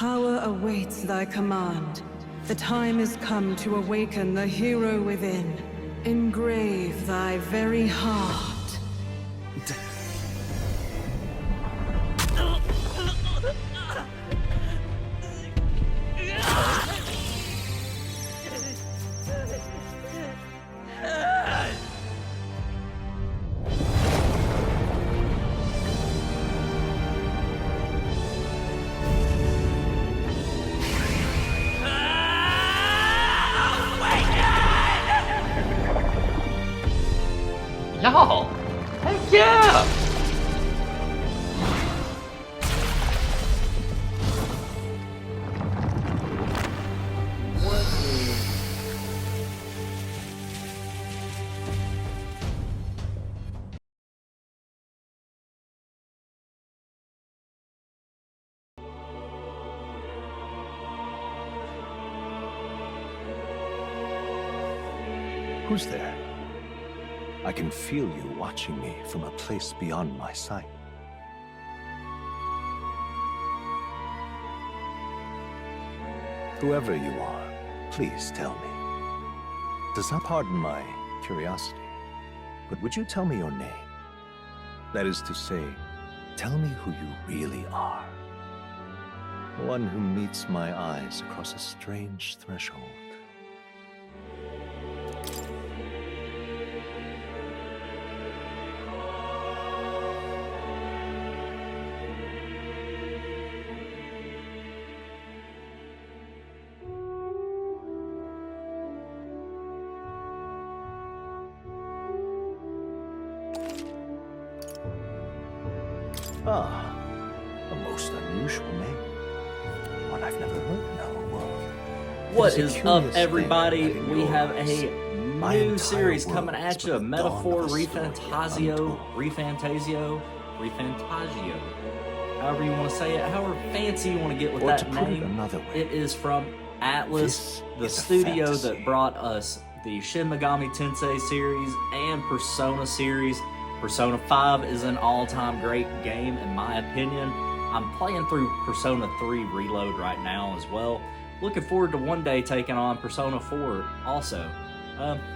Power awaits thy command. The time is come to awaken the hero within. Engrave thy very heart. Y'all! Heck yeah! Who's there? I can feel you watching me from a place beyond my sight. Whoever you are, please tell me. Does not pardon my curiosity, but would you tell me your name? That is to say, tell me who you really are. One who meets my eyes across a strange threshold. Ah, a most unusual name. One I've never heard in our world. What is up, everybody? We have a new series coming at you. Metaphor ReFantazio. However you want to say it, however fancy you want to get with that name. It is from Atlas, the studio that brought us the Shin Megami Tensei series and Persona series. Persona 5 is an all-time great game, in my opinion. I'm playing through Persona 3 Reload right now as well. Looking forward to one day taking on Persona 4 also.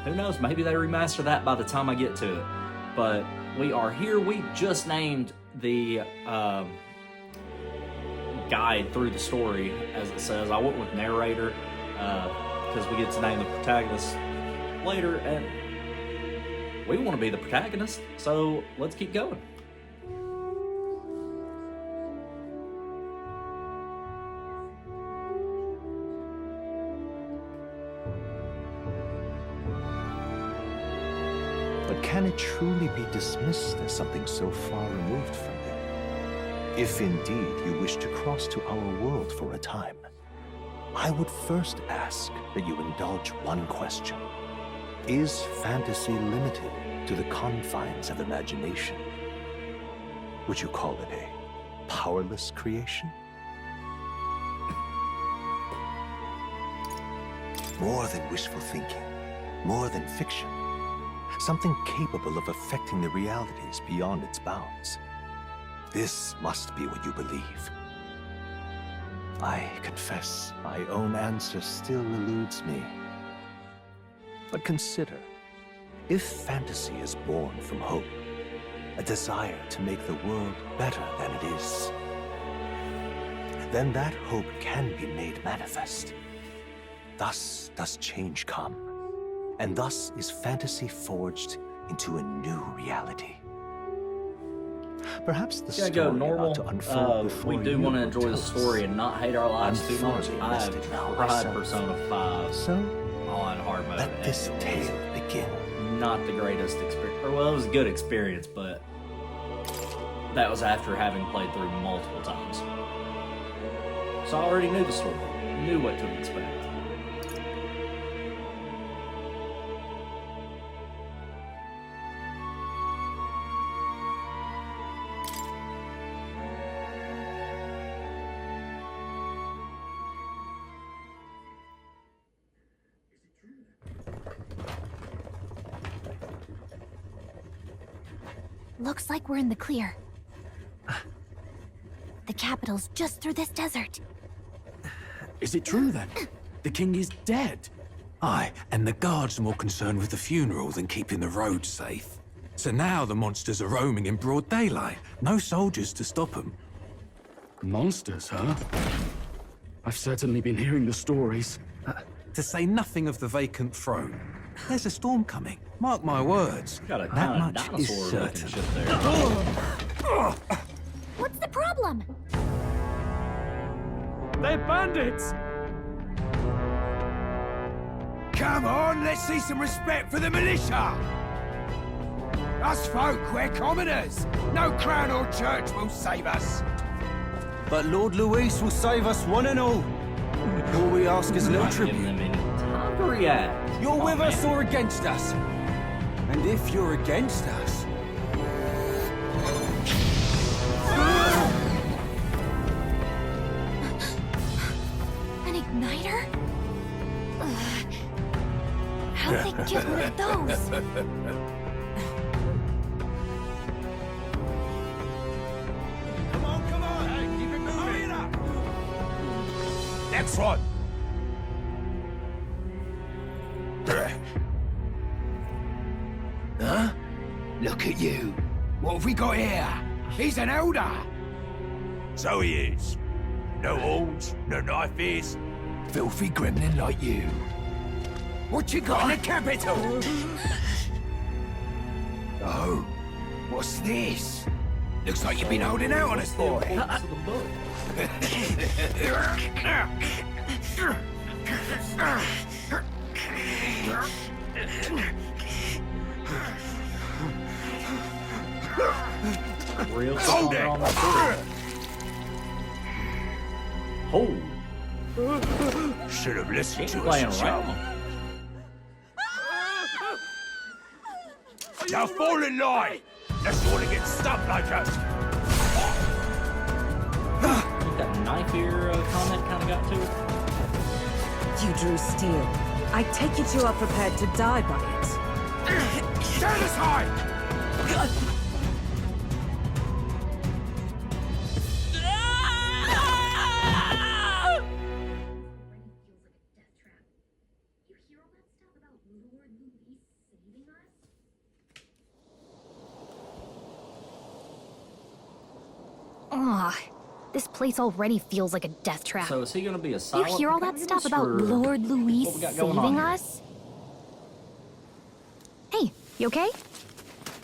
Who knows, maybe they remaster that by the time I get to it. But we are here. We just named the guide through the story, as it says. I went with narrator, because we get to name the protagonist later, and we want to be the protagonist, so let's keep going. But can it truly be dismissed as something so far removed from you? If indeed you wish to cross to our world for a time, I would first ask that you indulge one question. Is fantasy limited to the confines of imagination? Would you call it a powerless creation? More than wishful thinking, more than fiction, something capable of affecting the realities beyond its bounds. This must be what you believe. I confess, my own answer still eludes me. But consider, if fantasy is born from hope, a desire to make the world better than it is, then that hope can be made manifest. Thus does change come, and thus is fantasy forged into a new reality. Perhaps the story normal. ought to unfold before we do want to enjoy the story and not hate our lives too much. I have tried Persona 5 on hard mode. Let this tale begin. Not the greatest experience. Well, it was a good experience, but that was after having played through multiple times. So I already knew the story, knew what to expect. Looks like we're in the clear. The capital's just through this desert. Is it true then? The king is dead? Aye, and the guards are more concerned with the funeral than keeping the roads safe. So now the monsters are roaming in broad daylight. No soldiers to stop them. Monsters, huh? I've certainly been hearing the stories. To say nothing of the vacant throne. There's a storm coming. Mark my words. Got a That kind of much is dinosaur looking certain. shit there. What's the problem? They're bandits! Come on, let's see some respect for the militia! Us folk, we're commoners! No crown or church will save us! But Lord Luis will save us one and all. All we ask is a little Not giving tribute. them any time to react. You're with us man. or against us? And if you're against us, An igniter? Ugh. How'd they get one of those? Come on! Hey, keep it moving! Hurry it up! Next one! Huh? Look at you! What have we got here? He's an elder! So he is. No horns, no knife is. Filthy gremlin like you. What you got in the capital? Oh, what's this? Looks like you've been holding out on us, boy. Importance of the book. Real Hold soldier it! on the sword. Oh, Should have listened she's to playing us. around. Now fall in line! Unless you want to get stuck like us! That knife ear comment kind of got to it. You drew steel. I take it you are prepared to die by it. Stand aside! Ugh. This place already feels like a death trap. So is he going to be a You silent hear all that stuff protagonist, about or Lord Luis what we got going on saving here? us? Hey, you okay?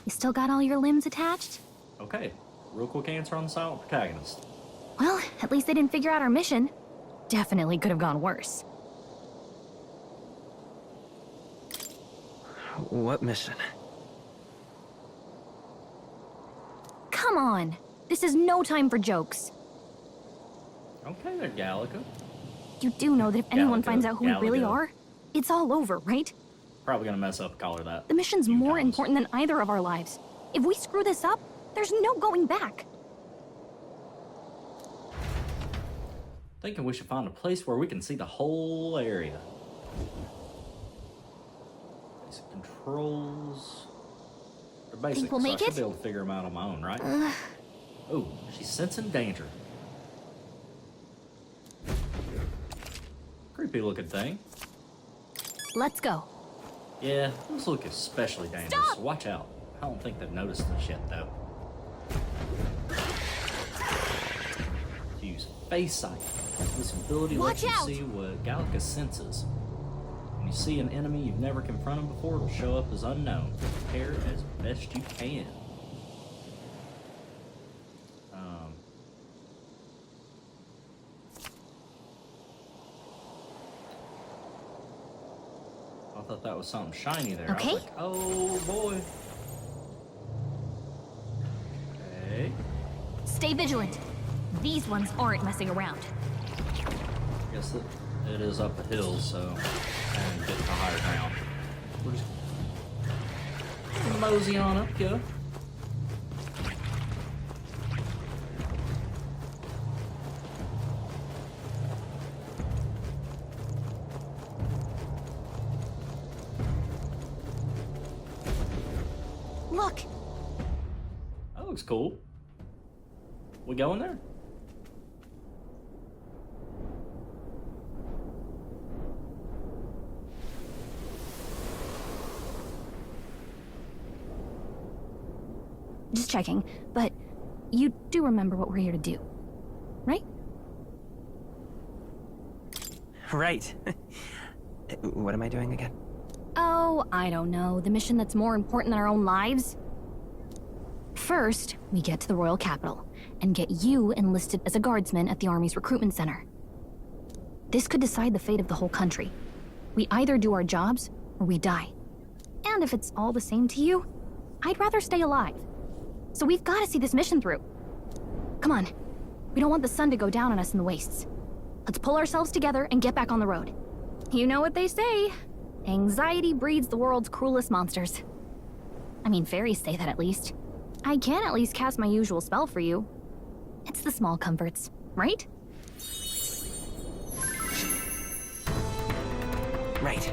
You still got all your limbs attached? Okay, real quick answer on the silent protagonist. Well, at least they didn't figure out our mission. Definitely could have gone worse. what mission? Come on! This is no time for jokes. Okay there, Gallica. You do know that if anyone Galaga, finds out who we really Galaga. are, it's all over, right? Probably going to mess up, call her that. The mission's Few more times. important than either of our lives. If we screw this up, there's no going back. Thinking we should find a place where we can see the whole area. Basic controls. They're basic, we'll so make I should it? be able to figure them out on my own, right? Oh, she's sensing danger. Creepy looking thing. Let's go. Yeah, those look especially dangerous, Stop! so watch out. I don't think they've noticed this yet, though. Use face sight. This ability lets Watch you out! see what Gallica senses. When you see an enemy you've never confronted before, it'll show up as unknown. Prepare as best you can. I thought that was something shiny there. Okay. I was like, oh boy. Okay. Stay vigilant. These ones aren't messing around. Guess it is up a hill, so and get to higher ground. We're just mosey on up, yo. Look, That looks cool. We going there? checking, but you do remember what we're here to do, right? Right. What am I doing again? Oh, I don't know. The mission that's more important than our own lives? First, we get to the royal capital and get you enlisted as a guardsman at the army's recruitment center. This could decide the fate of the whole country. We either do our jobs or we die. And if it's all the same to you, I'd rather stay alive. So we've got to see this mission through. Come on. We don't want the sun to go down on us in the wastes. Let's pull ourselves together and get back on the road. You know what they say. Anxiety breeds the world's cruelest monsters. I mean, fairies say that at least. I can at least cast my usual spell for you. It's the small comforts, right? Right.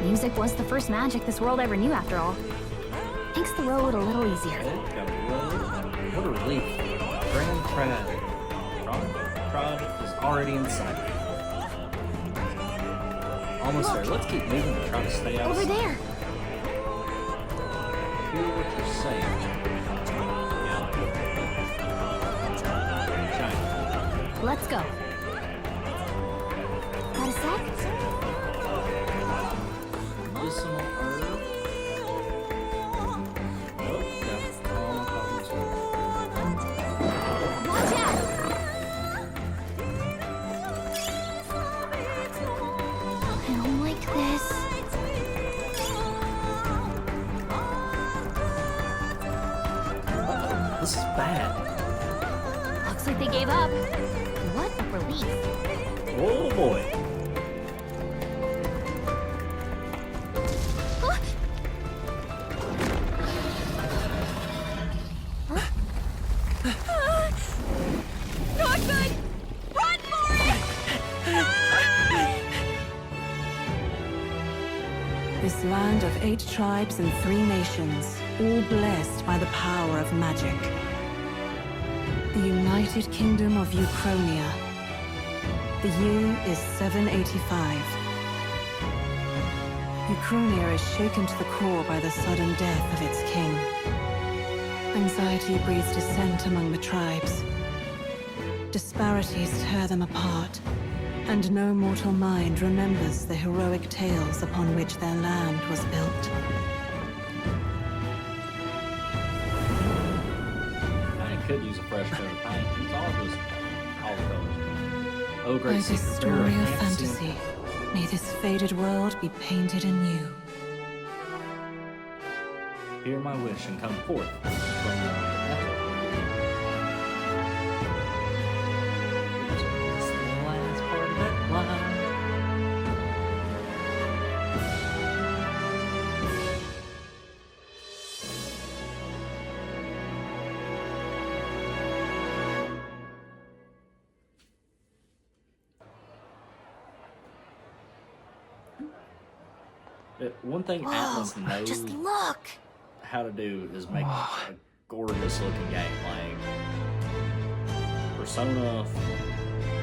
Music was the first magic this world ever knew, after all. Makes the road a little easier. What a relief. Grand Prod is already in sight. Almost there. Let's keep moving and try to stay out. Over there. Hear what you're saying. Shine. Let's go. Got a sec? Medicinal herb. Oh, yeah. Watch out! I don't like this. This is bad. Looks like they gave up. What a relief. Oh boy. Not good! Run for it! This land of 8 tribes and 3 nations, all blessed by the power of magic. The United Kingdom of Uchronia. The year is 785. Uchronia is shaken to the core by the sudden death of its king. Anxiety breeds dissent among the tribes. Disparities tear them apart, and no mortal mind remembers the heroic tales upon which their land was built. I could use a fresh coat of paint. It's all colors. Oh, great By this secret story bearer, of fantasy. fantasy, may this faded world be painted anew. Hear my wish and come forth from the Metaphor. It's the last part of that line. One thing Atlas knows Just look! how to do is make a gorgeous looking game. Like Persona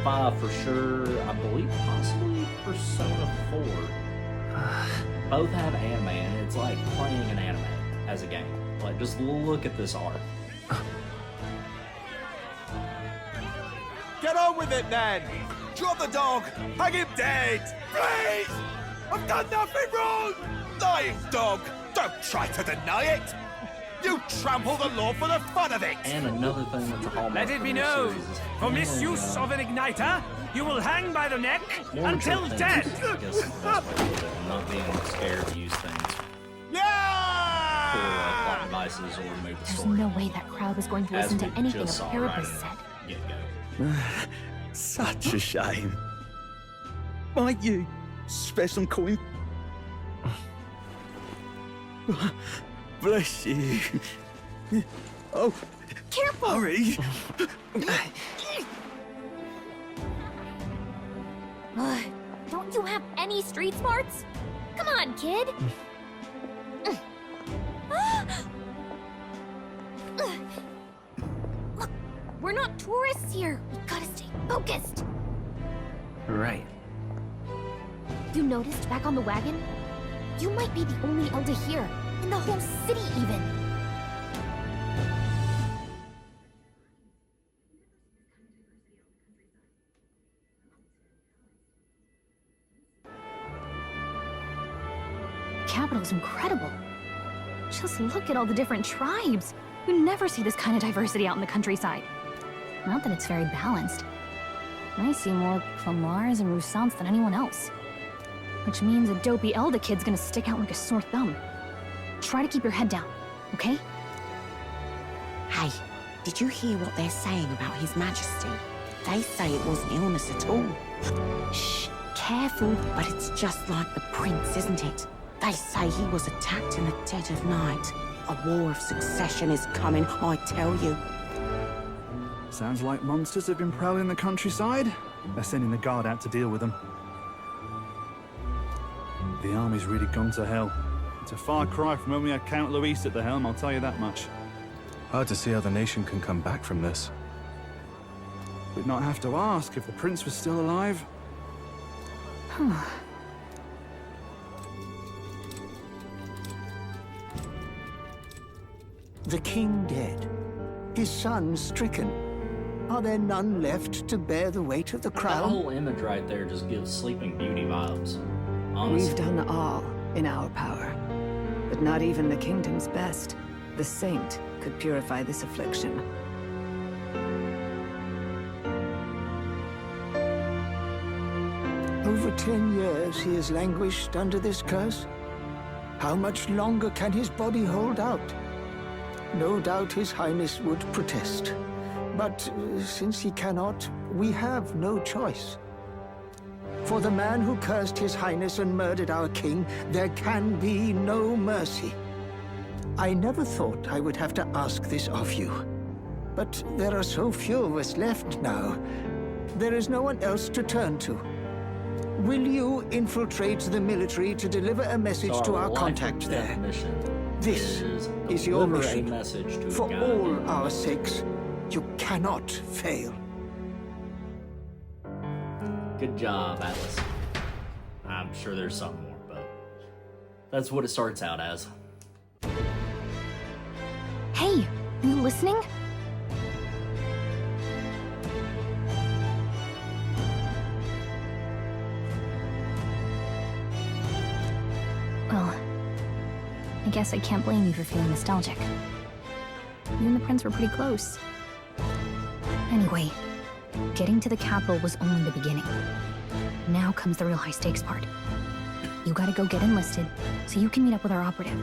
5 for sure, I believe possibly Persona 4. Both have anime, and it's like playing an anime as a game. Like, just look at this art. Get on with it, then! Drop the dog! Hang him dead! Please! I've done nothing wrong! Lying dog! Don't try to deny it! You trample the law for the fun of it! And another thing that's a hallmark Let it be of this known, series is for misuse of an igniter, you will hang by the neck more mature until things. death. I guess that's the best way to put it, and not being scared to use things for Yeah! plot devices or move the There's story. no way that crowd was going to As listen to we anything a just saw parapet right in said. Get-go. Such a shame. Might you spare some coin? Bless you. Oh, Careful! hurry. Don't you have any street smarts? Come on, kid! Look, we're not tourists here. We gotta stay focused. Right. You noticed back on the wagon? You might be the only Elder here. In the whole city, even. The capital's incredible. Just look at all the different tribes. You never see this kind of diversity out in the countryside. Not that it's very balanced. I see more Clamars and Roussants than anyone else. Which means a dopey Elder kid's gonna stick out like a sore thumb. Try to keep your head down, okay? Hey, did you hear what they're saying about His Majesty? They say it wasn't illness at all. Shh, careful, but it's just like the prince, isn't it? They say he was attacked in the dead of night. A war of succession is coming, I tell you. Sounds like monsters have been prowling the countryside. They're sending the guard out to deal with them. The army's really gone to hell. It's a far cry from when we had Count Luis at the helm, I'll tell you that much. Hard to see how the nation can come back from this. We'd not have to ask if the prince was still alive. The king dead, his son stricken. Are there none left to bear the weight of the crown? That whole image right there just gives Sleeping Beauty vibes. Honestly. We've done all in our power, but not even the kingdom's best. The saint could purify this affliction. Over 10 years he has languished under this curse. How much longer can his body hold out? No doubt His Highness would protest. But since he cannot, we have no choice. For the man who cursed His Highness and murdered our king, there can be no mercy. I never thought I would have to ask this of you. But there are so few of us left now. There is no one else to turn to. Will you infiltrate the military to deliver a message to our contact there? This is your mission. For all our sakes, you cannot fail. Good job, Atlas. I'm sure there's some more, but that's what it starts out as. Hey, are you listening? Well, I guess I can't blame you for feeling nostalgic. You and the prince were pretty close. Anyway, getting to the capital was only the beginning. Now comes the real high-stakes part. You gotta go get enlisted, so you can meet up with our operative.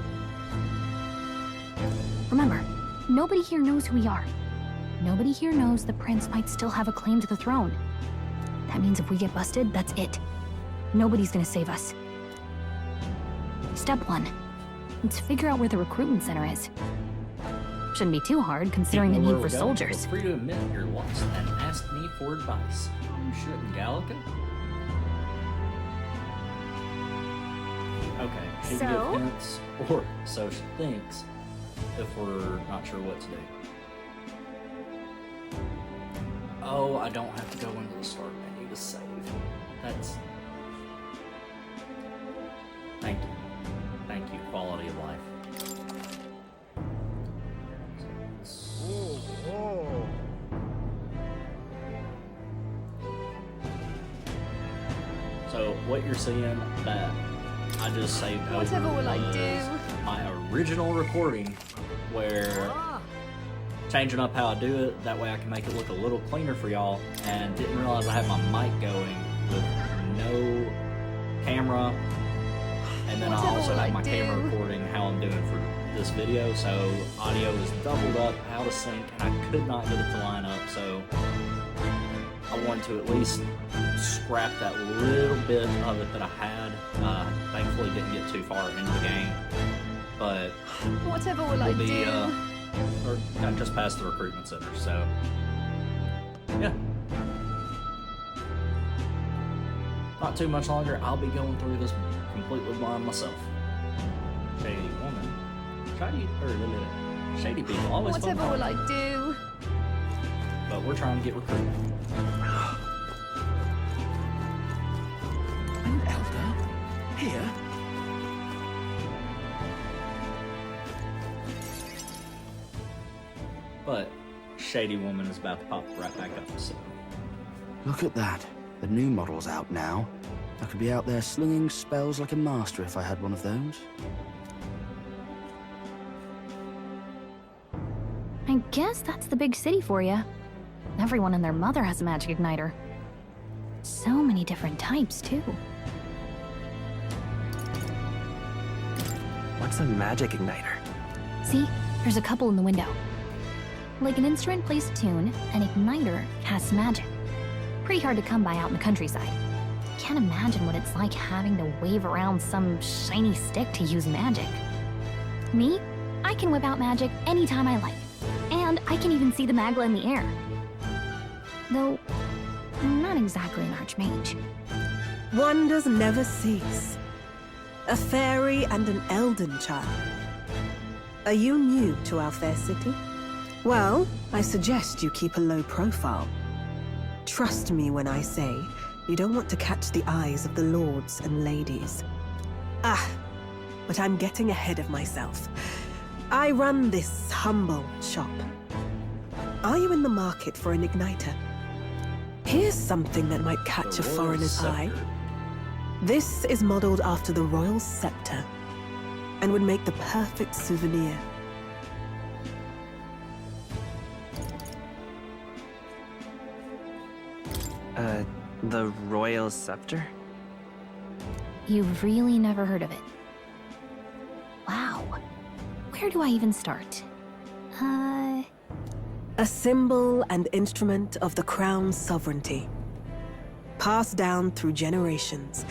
Remember, nobody here knows who we are. Nobody here knows the prince might still have a claim to the throne. That means if we get busted, that's it. Nobody's gonna save us. Step 1. Let's figure out where the recruitment center is. Shouldn't be too hard, considering the need for soldiers. Feel free to admit you're lost and ask me for advice. You shouldn't, Gallica. Okay, she can give hints, or so she thinks, if we're not sure what to do. Oh, I don't have to go into the start menu to save. That's... Thank you. Thank you, quality of life. So what you're seeing that I just saved over Whatever will I do? My original recording where changing up how I do it, that way I can make it look a little cleaner for y'all, and didn't realize I had my mic going with no camera, and then I also have my camera recording how I'm doing for this video, so audio is doubled up, out of sync, and I could not get it to line up, so I wanted to at least scrap that little bit of it that I had. Thankfully didn't get too far into the game, but whatever will I do? Or I just passed the recruitment center, so yeah. Not too much longer, I'll be going through this completely blind myself. Shady woman. Shady people, always fun. Whatever will I do? But we're trying to get recruited. An elder? Here? But Shady Woman is about to pop right back up, so... Look at that. The new model's out now. I could be out there slinging spells like a master if I had one of those. I guess that's the big city for you. Everyone and their mother has a magic igniter. So many different types, too. What's a magic igniter? See? There's a couple in the window. Like an instrument plays a tune, an igniter casts magic. Pretty hard to come by out in the countryside. Can't imagine what it's like having to wave around some shiny stick to use magic. Me? I can whip out magic anytime I like. And I can even see the magla in the air. Though, I'm not exactly an archmage. Wonders never cease. A fairy and an elden child. Are you new to our fair city? Well, I suggest you keep a low profile. Trust me when I say you don't want to catch the eyes of the lords and ladies. But I'm getting ahead of myself. I run this humble shop. Are you in the market for an igniter? Here's something that might catch a foreigner's eye. This is modeled after the royal scepter and would make the perfect souvenir. The royal scepter? You've really never heard of it. Wow. Where do I even start? A symbol and instrument of the crown's sovereignty. Passed down through generations.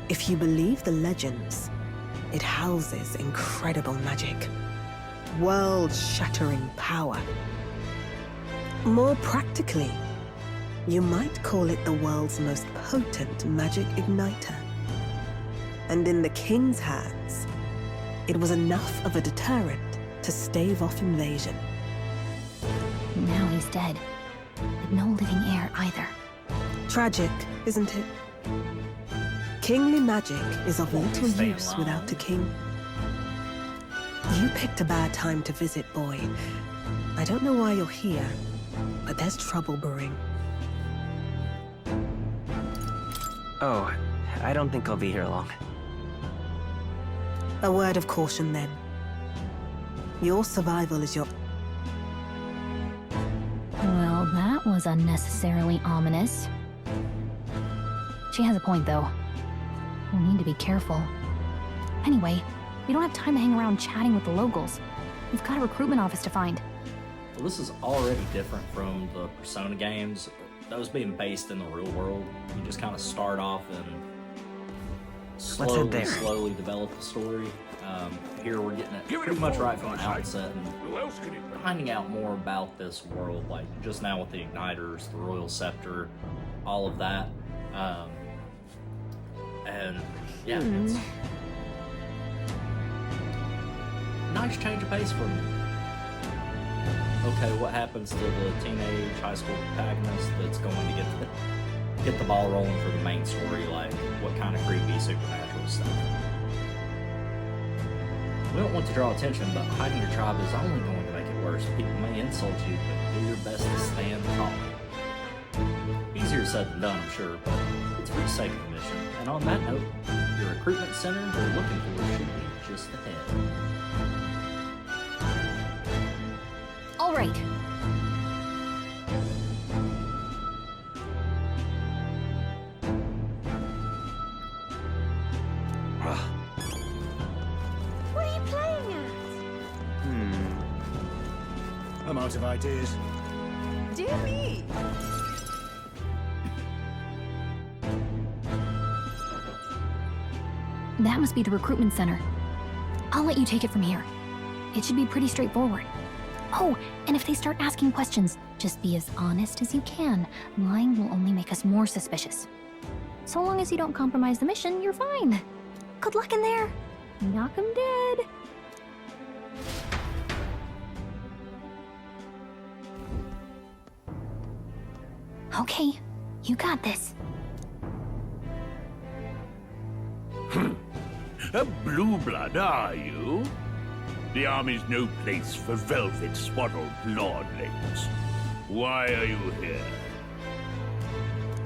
If you believe the legends, it houses incredible magic. World-shattering power. More practically, you might call it the world's most potent magic igniter. And in the king's hands, it was enough of a deterrent to stave off invasion. Now he's dead, with no living heir either. Tragic, isn't it? Kingly magic is of little use without a king. You picked a bad time to visit, boy. I don't know why you're here, but there's trouble brewing. Oh, I don't think I'll be here long. A word of caution, then. Your survival is your... Well, that was unnecessarily ominous. She has a point, though. We'll need to be careful. Anyway, we don't have time to hang around chatting with the locals. We've got a recruitment office to find. Well, this is already different from the Persona games. Those being based in the real world. You just kind of start off and slowly develop the story. Here we're getting it pretty much right from the outset and finding out more about this world, like just now with the igniters, the royal scepter, all of that. And yeah, it's nice change of pace for me. Okay, what happens to the teenage high school protagonist that's going to get the ball rolling for the main story? Like, what kind of creepy supernatural stuff? We don't want to draw attention, but hiding your tribe is only going to make it worse. People may insult you, but do your best to stand tall. Easier said than done, I'm sure, but it's for the sake of the mission. And on that note, your recruitment center we're looking for should be just ahead. All right. What are you playing at? I'm out of ideas. Dear me. That must be the recruitment center. I'll let you take it from here. It should be pretty straightforward. Oh, and if they start asking questions, just be as honest as you can. Lying will only make us more suspicious. So long as you don't compromise the mission, you're fine. Good luck in there. Knock 'em dead. Okay, you got this. A blue blood, are you? The army's no place for velvet-swaddled lordlings. Why are you here?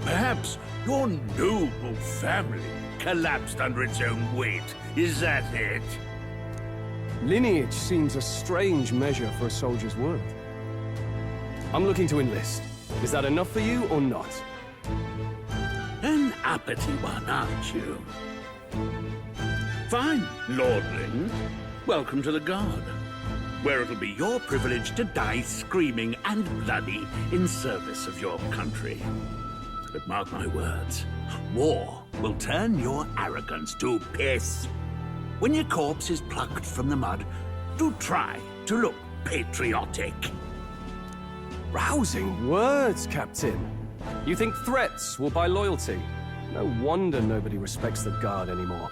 Perhaps your noble family collapsed under its own weight. Is that it? Lineage seems a strange measure for a soldier's worth. I'm looking to enlist. Is that enough for you or not? An uppity one, aren't you? Fine, lordling. Welcome to the Guard, where it'll be your privilege to die screaming and bloody in service of your country. But mark my words, war will turn your arrogance to piss. When your corpse is plucked from the mud, do try to look patriotic. Rousing words, Captain. You think threats will buy loyalty? No wonder nobody respects the Guard anymore.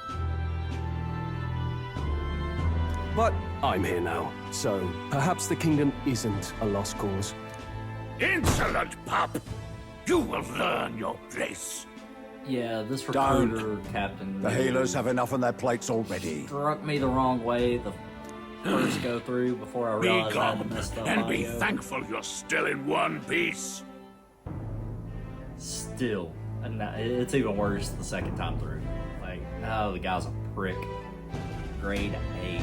But I'm here now, so perhaps the kingdom isn't a lost cause. Insolent pup! You will learn your place. Yeah, this recruiter captain. The healers have enough on their plates already. Struck me the wrong way the first go through before I realized I had messed up. And be thankful you're still in one piece. Still, and it's even worse the second time through. Like, oh, the guy's a prick. Grade A.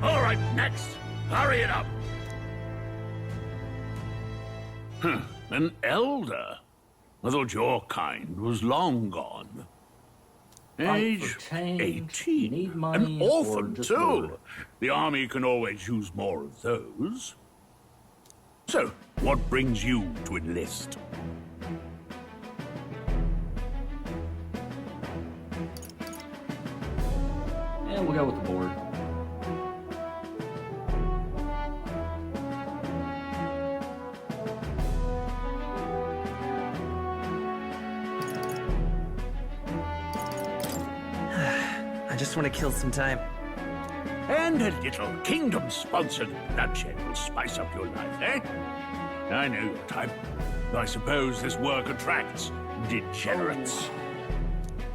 All right, next. Hurry it up. An elder? I thought your kind was long gone. Age 18. Need money An orphan, just too. work. The army can always use more of those. So, what brings you to enlist? And we'll go with the board. I just want to kill some time. And a little kingdom-sponsored bloodshed will spice up your life, eh? I know your type. I suppose this work attracts degenerates.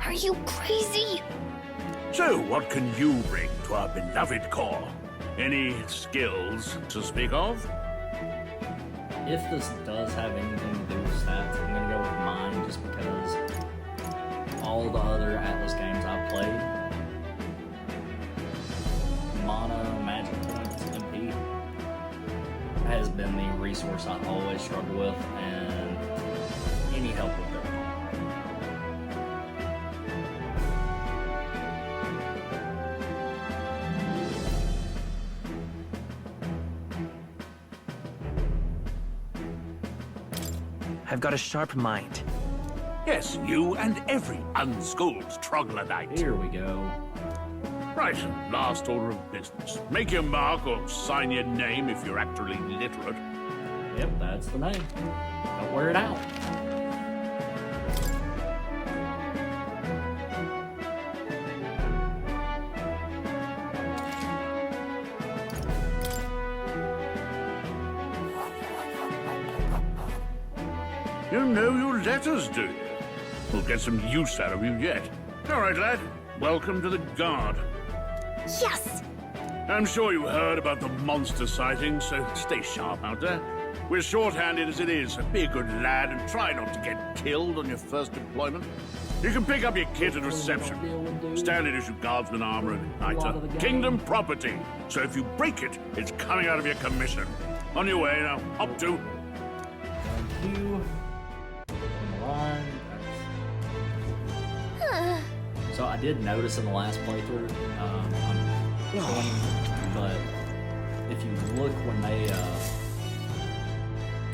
Are you crazy? So, what can you bring to our beloved corps? Any skills to speak of? If this does have anything to do with stats, I'm gonna go with mine just because all the other Atlas games I've played, mana, magic points, MP has been the resource I always struggle with, and any help with it. I've got a sharp mind. Yes, you and every unschooled troglodyte. Here we go. Right, last order of business. Make your mark or sign your name if you're actually literate. Yep, that's the name. Don't wear it out. You know your letters, do you? We'll get some use out of you yet. All right, lad. Welcome to the Guard. Yes! I'm sure you heard about the monster sightings, so stay sharp out there. We're short-handed as it is, so be a good lad and try not to get killed on your first deployment. You can pick up your kit at reception. Standard issue guardsman armor and igniter. Kingdom property, so if you break it, it's coming out of your commission. On your way now. Up to. Thank you. So I did notice in the last playthrough, but if you look when they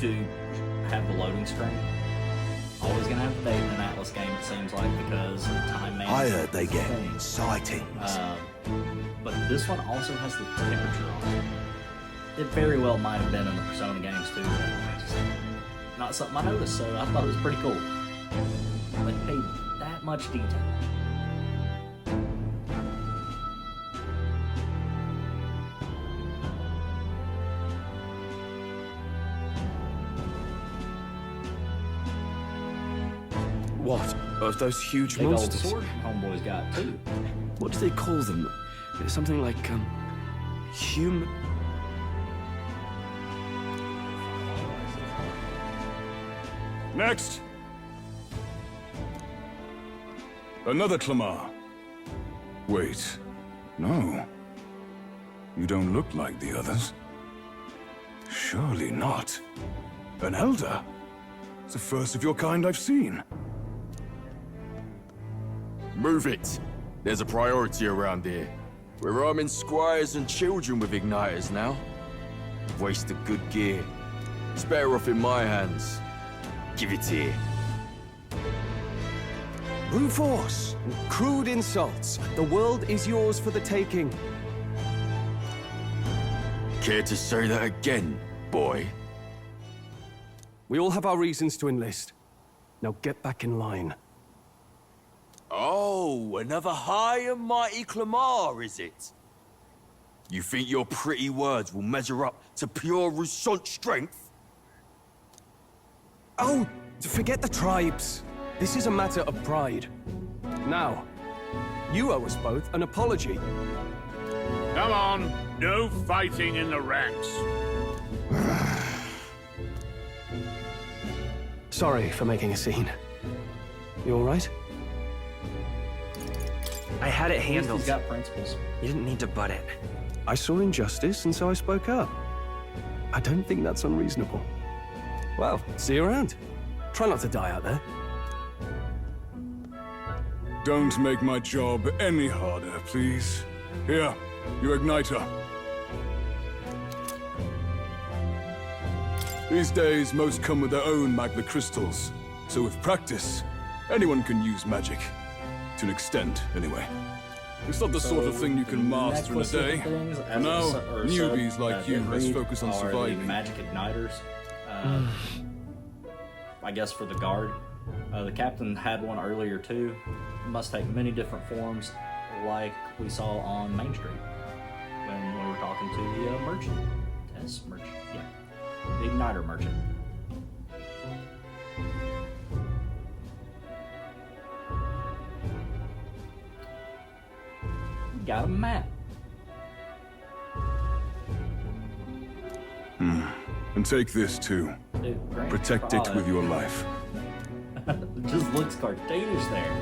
do have the loading screen, always gonna have to date in an Atlas game, it seems like, because of time management. I heard they get sightings. But this one also has the temperature on it. It very well might have been in the Persona games too, but just not something I noticed, so I thought it was pretty cool. They paid that much detail. What? Of those huge Big old monsters? sword homeboy's got too. What do they call them? Something like, human... Next! Another Clamar. Wait, no. You don't look like the others. Surely not. An elder? It's the first of your kind I've seen. Move it. There's a priority around here. We're arming squires and children with igniters now. Wasted good gear. It's better off in my hands. Give it here. Brute force! Crude insults. The world is yours for the taking. Care to say that again, boy? We all have our reasons to enlist. Now get back in line. Oh, another high and mighty Clamar, is it? You think your pretty words will measure up to pure Rousant strength? Oh, forget the tribes. This is a matter of pride. Now, you owe us both an apology. Come on, no fighting in the ranks. Sorry for making a scene. You all right? I had it handled. He's got principles. You didn't need to butt it. I saw injustice, and so I spoke up. I don't think that's unreasonable. Well, see you around. Try not to die out there. Don't make my job any harder, please. Here, your igniter. These days, most come with their own magna crystals. So with practice, anyone can use magic. To an extent, anyway. It's not the sort of thing you can master in a day. For now, newbies like you must focus on surviving. Magic igniters. I guess for the guard. The captain had one earlier too. Must take many different forms, like we saw on Main Street when we were talking to the merchant. Yeah, the igniter merchant. Got a map. And take this too. Dude, protect it with your life. It just looks cartoonish there.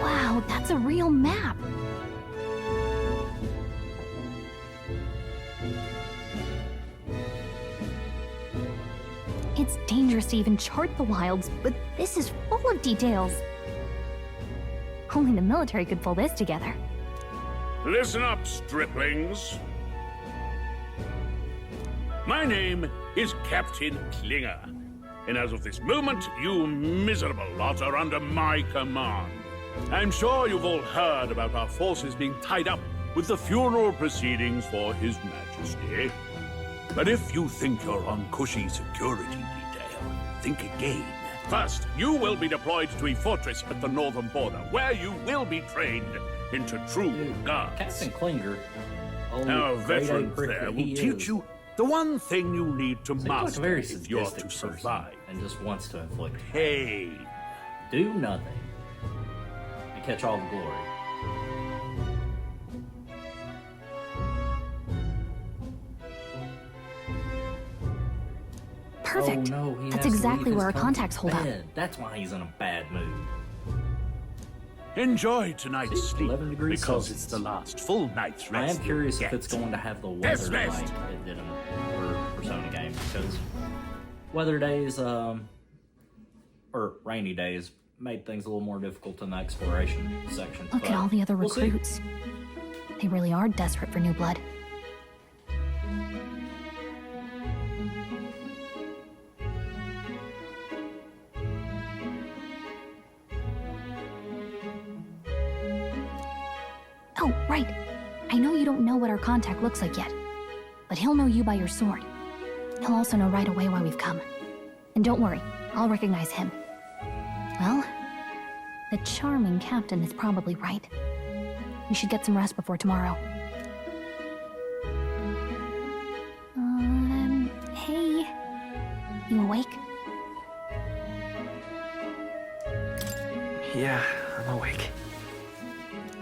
Wow, that's a real map. It's dangerous to even chart the wilds, but this is full of details. Only the military could pull this together. Listen up, striplings. My name is Captain Klinger, and as of this moment, you miserable lot are under my command. I'm sure you've all heard about our forces being tied up with the funeral proceedings for His Majesty. But if you think you're on cushy security detail, think again. First, you will be deployed to a fortress at the northern border, where you will be trained into true guards. Captain Klinger. Our veterans there will teach you the one thing you need to master if you're to survive. And just wants to inflict pain. Do nothing. And catch all the glory. Perfect. Oh, no, that's exactly where our contacts hold up. That's why he's in a bad mood. Enjoy tonight's sleep, because Celsius. it's the last full night's I rest. am curious if it's going to have the weather like it did in the Persona game, because weather days, or rainy days, made things a little more difficult in the exploration section. Look at all the other recruits. They really are desperate for new blood. Oh, right. I know you don't know what our contact looks like yet, but he'll know you by your sword. He'll also know right away why we've come. And don't worry, I'll recognize him. Well, the charming captain is probably right. We should get some rest before tomorrow. Hey, you awake? Yeah, I'm awake.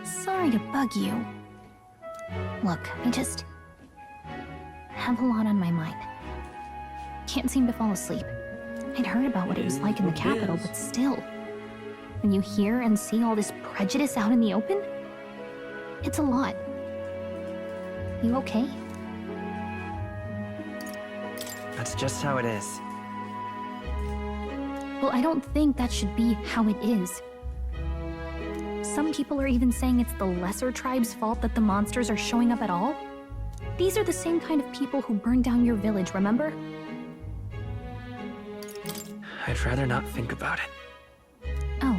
Sorry to bug you. Look, I just have a lot on my mind. Can't seem to fall asleep. I'd heard about what it was like in the capital, but still. When you hear and see all this prejudice out in the open, it's a lot. You okay? That's just how it is. Well, I don't think that should be how it is. Some people are even saying it's the lesser tribe's fault that the monsters are showing up at all. These are the same kind of people who burned down your village, remember? I'd rather not think about it. Oh,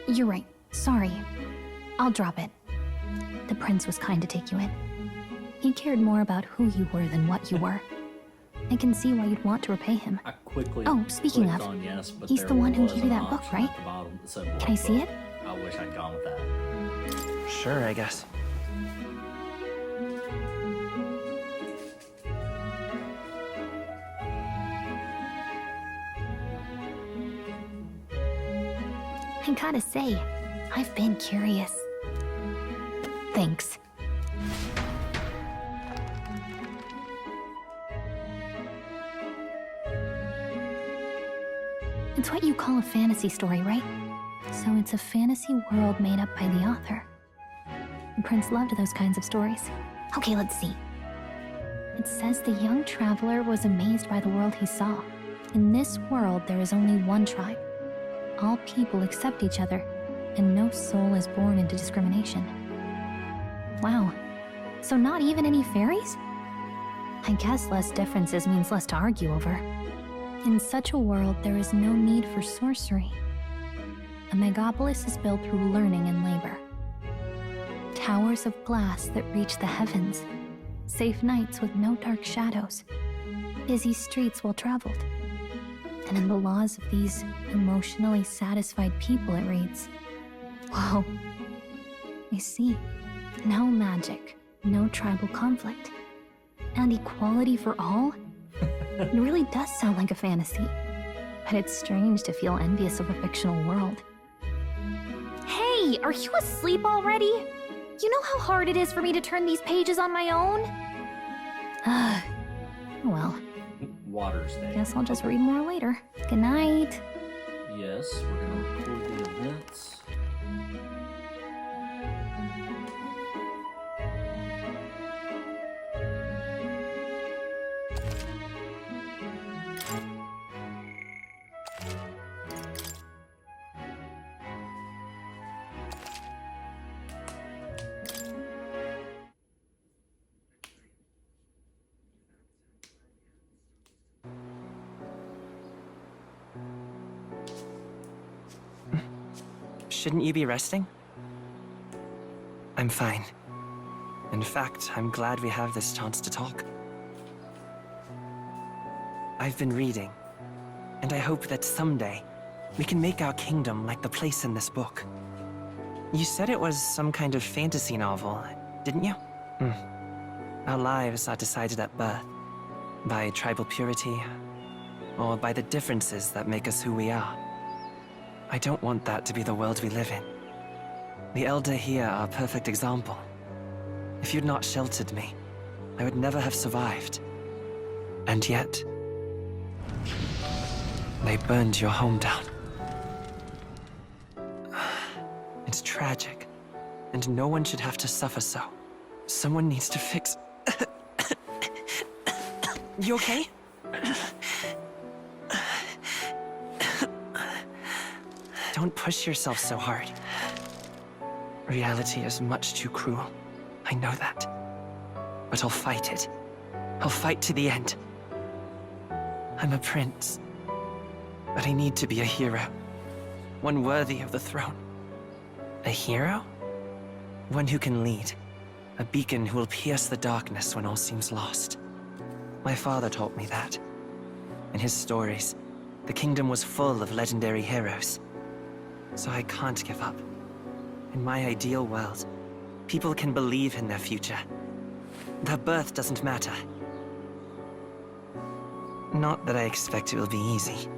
you're right. Sorry. I'll drop it. The prince was kind to take you in. He cared more about who you were than what you were. I can see why you'd want to repay him. I quickly speaking of, on yes, but he's there the one who was gave you an that book, option right? at the bottom that said Can I see it? I wish I'd gone with that. Sure, I guess. I gotta say, I've been curious. Thanks. It's what you call a fantasy story, right? So it's a fantasy world made up by the author. The prince loved those kinds of stories. Okay, let's see. It says the young traveler was amazed by the world he saw. In this world, there is only one tribe. All people accept each other, and no soul is born into discrimination. Wow. So not even any fairies? I guess less differences means less to argue over. In such a world, there is no need for sorcery. A megapolis is built through learning and labor. Towers of glass that reach the heavens. Safe nights with no dark shadows. Busy streets well traveled. And in the laws of these emotionally satisfied people, it reads, whoa. I see. No magic, no tribal conflict. And equality for all? It really does sound like a fantasy. But it's strange to feel envious of a fictional world. Hey, are you asleep already? You know how hard it is for me to turn these pages on my own? Well. Water's Day. Guess I'll just read more later. Good night. Yes, we're gonna record the events. Shouldn't you be resting? I'm fine. In fact, I'm glad we have this chance to talk. I've been reading, and I hope that someday we can make our kingdom like the place in this book. You said it was some kind of fantasy novel, didn't you? Our lives are decided at birth, by tribal purity, or by the differences that make us who we are. I don't want that to be the world we live in. The Elder here are a perfect example. If you'd not sheltered me, I would never have survived. And yet, they burned your home down. It's tragic, and no one should have to suffer so. Someone needs to fix... You okay? Don't push yourself so hard. Reality is much too cruel. I know that. But I'll fight it. I'll fight to the end. I'm a prince. But I need to be a hero. One worthy of the throne. A hero? One who can lead. A beacon who will pierce the darkness when all seems lost. My father taught me that. In his stories, the kingdom was full of legendary heroes. So I can't give up. In my ideal world, people can believe in their future. Their birth doesn't matter. Not that I expect it will be easy.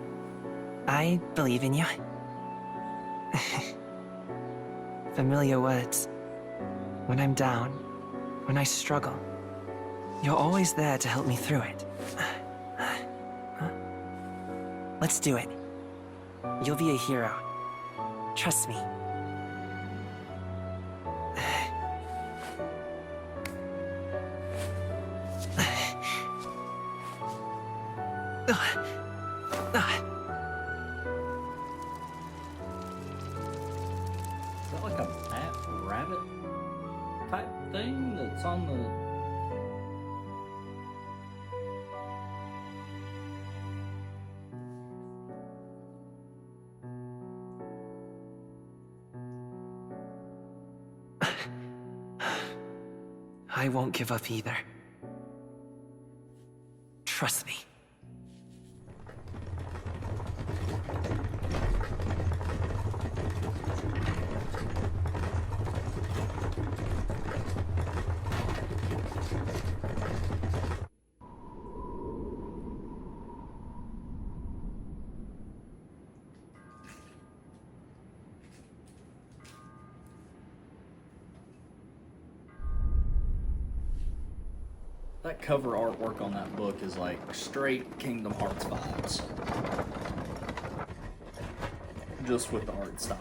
I believe in you. Familiar words. When I'm down, when I struggle, you're always there to help me through it. Let's do it. You'll be a hero. Trust me. Is that like a rabbit type thing that's on the... I won't give up either. Trust me. That cover artwork on that book is like straight Kingdom Hearts vibes. Just with the art style.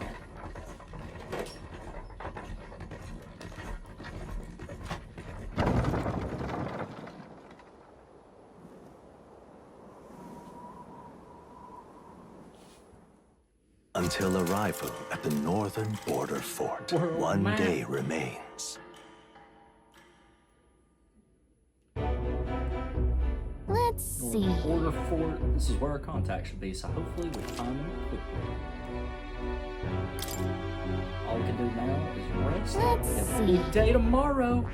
Until arrival at the northern border fort, one day remains. Let's see. Border fort. This is where our contact should be, so hopefully we find them quickly. All we can do now is rest. Let's and see. big day tomorrow.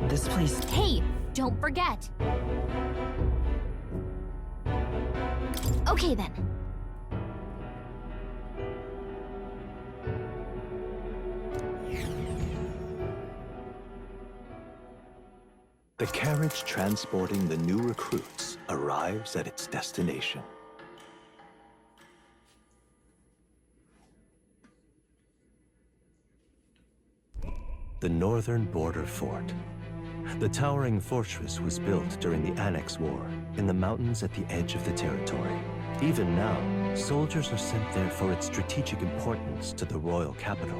This place. Hey, don't forget. Okay then. The carriage transporting the new recruits arrives at its destination. The northern border fort. The towering fortress was built during the Annex War in the mountains at the edge of the territory. Even now, soldiers are sent there for its strategic importance to the royal capital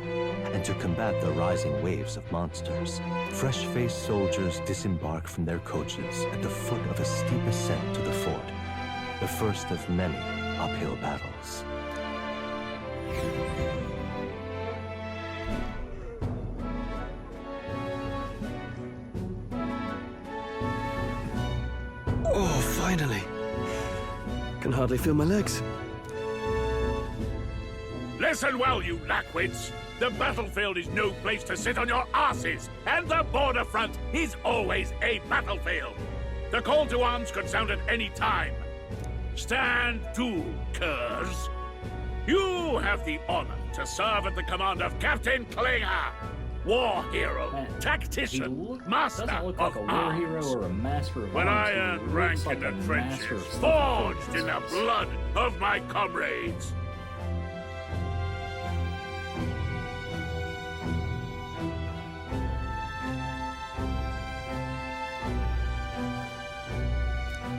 and to combat the rising waves of monsters. Fresh-faced soldiers disembark from their coaches at the foot of a steep ascent to the fort, the first of many uphill battles. Oh, finally. Can hardly feel my legs. Listen well, you lackwits. The battlefield is no place to sit on your asses, and the border front is always a battlefield. The call to arms could sound at any time. Stand to, curs. You have the honor to serve at the command of Captain Klinger, war hero, tactician, master Doesn't look of like a war arms. hero or a master of When arms. I He earned looks rank like in the a master trenches, of stuff. forged in the blood of my comrades.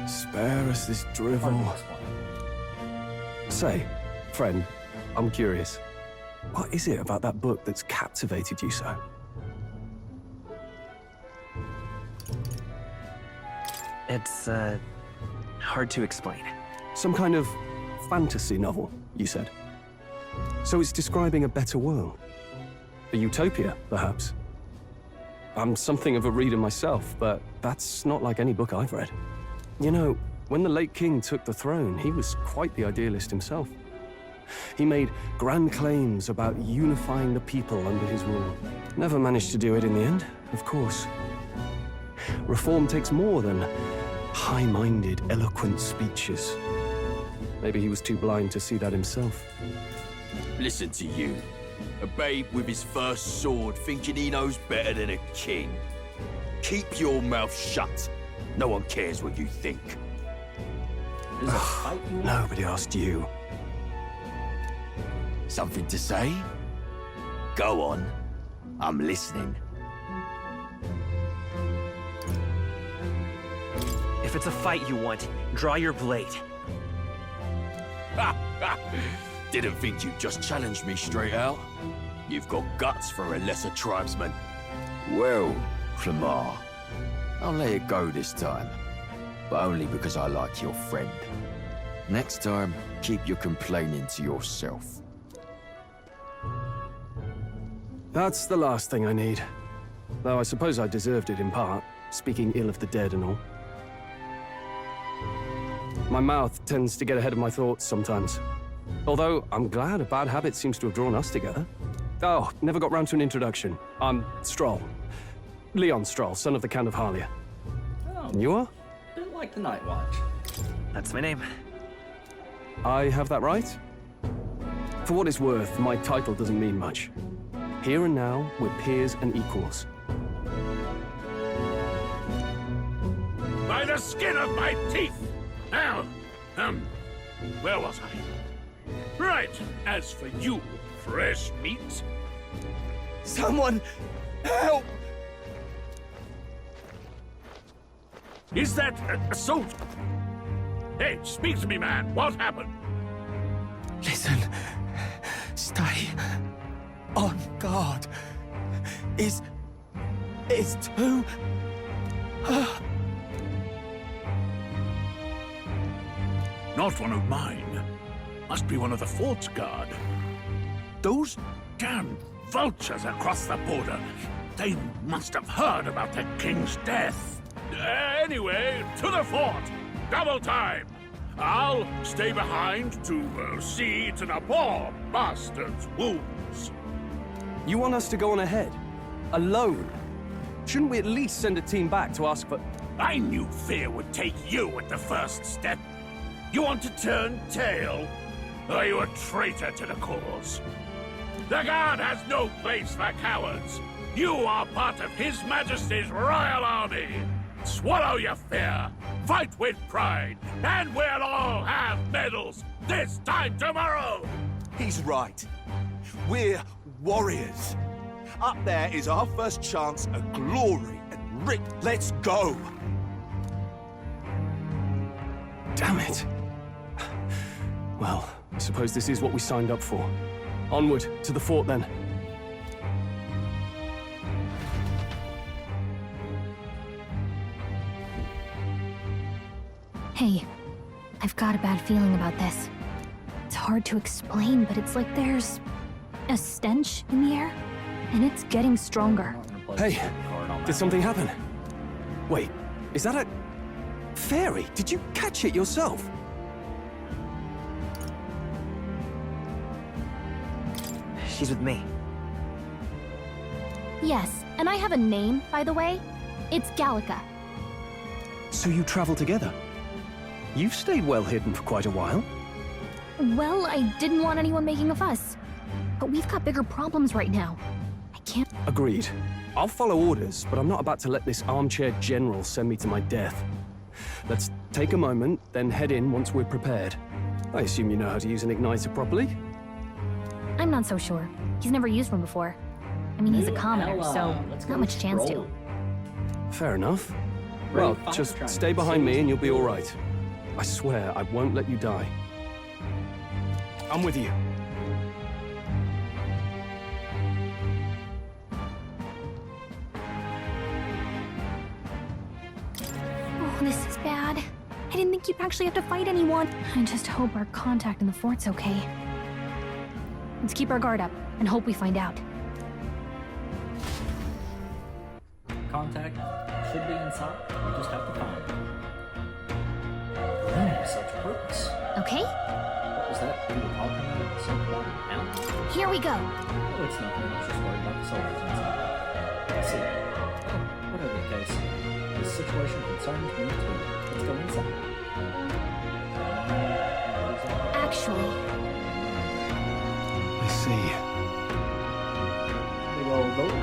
Spare us this drivel. Say, friend, I'm curious. What is it about that book that's captivated you so? It's, hard to explain. Some kind of fantasy novel, you said. So it's describing a better world. A utopia, perhaps. I'm something of a reader myself, but that's not like any book I've read. You know, when the late king took the throne, he was quite the idealist himself. He made grand claims about unifying the people under his rule. Never managed to do it in the end, of course. Reform takes more than high-minded, eloquent speeches. Maybe he was too blind to see that himself. Listen to you. A babe with his first sword thinking he knows better than a king. Keep your mouth shut. No one cares what you think. Nobody asked you. Something to say? Go on. I'm listening. If it's a fight you want, draw your blade. Didn't think you'd just challenge me straight out. You've got guts for a lesser tribesman. Well, Clemar, I'll let it go this time. But only because I like your friend. Next time, keep your complaining to yourself. That's the last thing I need. Though I suppose I deserved it in part, speaking ill of the dead and all. My mouth tends to get ahead of my thoughts sometimes. Although, I'm glad a bad habit seems to have drawn us together. Oh, never got round to an introduction. I'm Stroll. Leon Stroll, son of the Count of Harlia. Oh, And you are? a bit like the Night Watch. That's my name. I have that right? For what it's worth, my title doesn't mean much. Here and now, we're peers and equals. By the skin of my teeth! Now, where was I? Right, as for you, fresh meat. Someone help! Is that a soldier? Hey, speak to me, man. What happened? Listen. Stay on guard. It's too... Not one of mine. Must be one of the fort's guard. Those damn vultures across the border. They must have heard about the king's death. Anyway, to the fort. Double time. I'll stay behind to see to the poor bastard's wounds. You want us to go on ahead? Alone? Shouldn't we at least send a team back to ask for... I knew fear would take you at the first step. You want to turn tail? Are you a traitor to the cause? The Guard has no place for cowards. You are part of His Majesty's Royal Army. Swallow your fear, fight with pride, and we'll all have medals this time tomorrow! He's right. We're warriors. Up there is our first chance at glory and Rick. Let's go! Damn it. Well, I suppose this is what we signed up for. Onward, to the fort then. Hey, I've got a bad feeling about this. It's hard to explain, but it's like there's a stench in the air, and it's getting stronger. Hey, did something happen? Wait, is that a... fairy? Did you catch it yourself? She's with me. Yes, and I have a name, by the way. It's Gallica. So you travel together? You've stayed well hidden for quite a while. Well, I didn't want anyone making a fuss. But we've got bigger problems right now. I can't... Agreed. I'll follow orders, but I'm not about to let this armchair general send me to my death. Let's take a moment, then head in once we're prepared. I assume you know how to use an igniter properly? I'm not so sure. He's never used one before. I mean, he's a commoner, so not much chance to. Fair enough. Well, just stay behind me and you'll be all right. I swear I won't let you die. I'm with you. Oh, this is bad. I didn't think you'd actually have to fight anyone. I just hope our contact in the fort's okay. Let's keep our guard up and hope we find out. Contact should be inside. We just have to find it. Oh, such purpose. Okay? What was that we were talking about? Something about an out? Here we go. Oh, it's nothing. I was just worried about the soldiers inside. I see. Oh, whatever the case. This situation concerns me too. Let's go inside. Actually... I see. Big old door.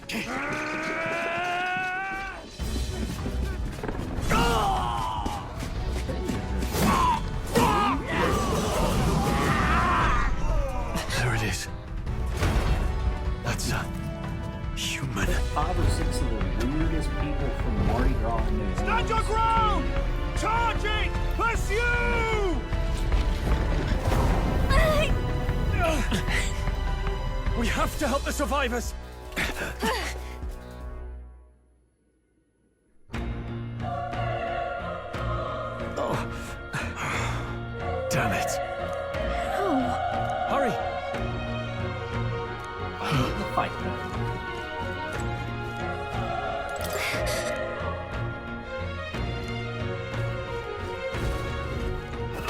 There it is. That's a human. 5 or 6 of the weirdest people from Mardi Gras in New Orleans. Stand your ground! Charging! Pursue! We have to help the survivors! Damn it. Hurry! I hate the fight though.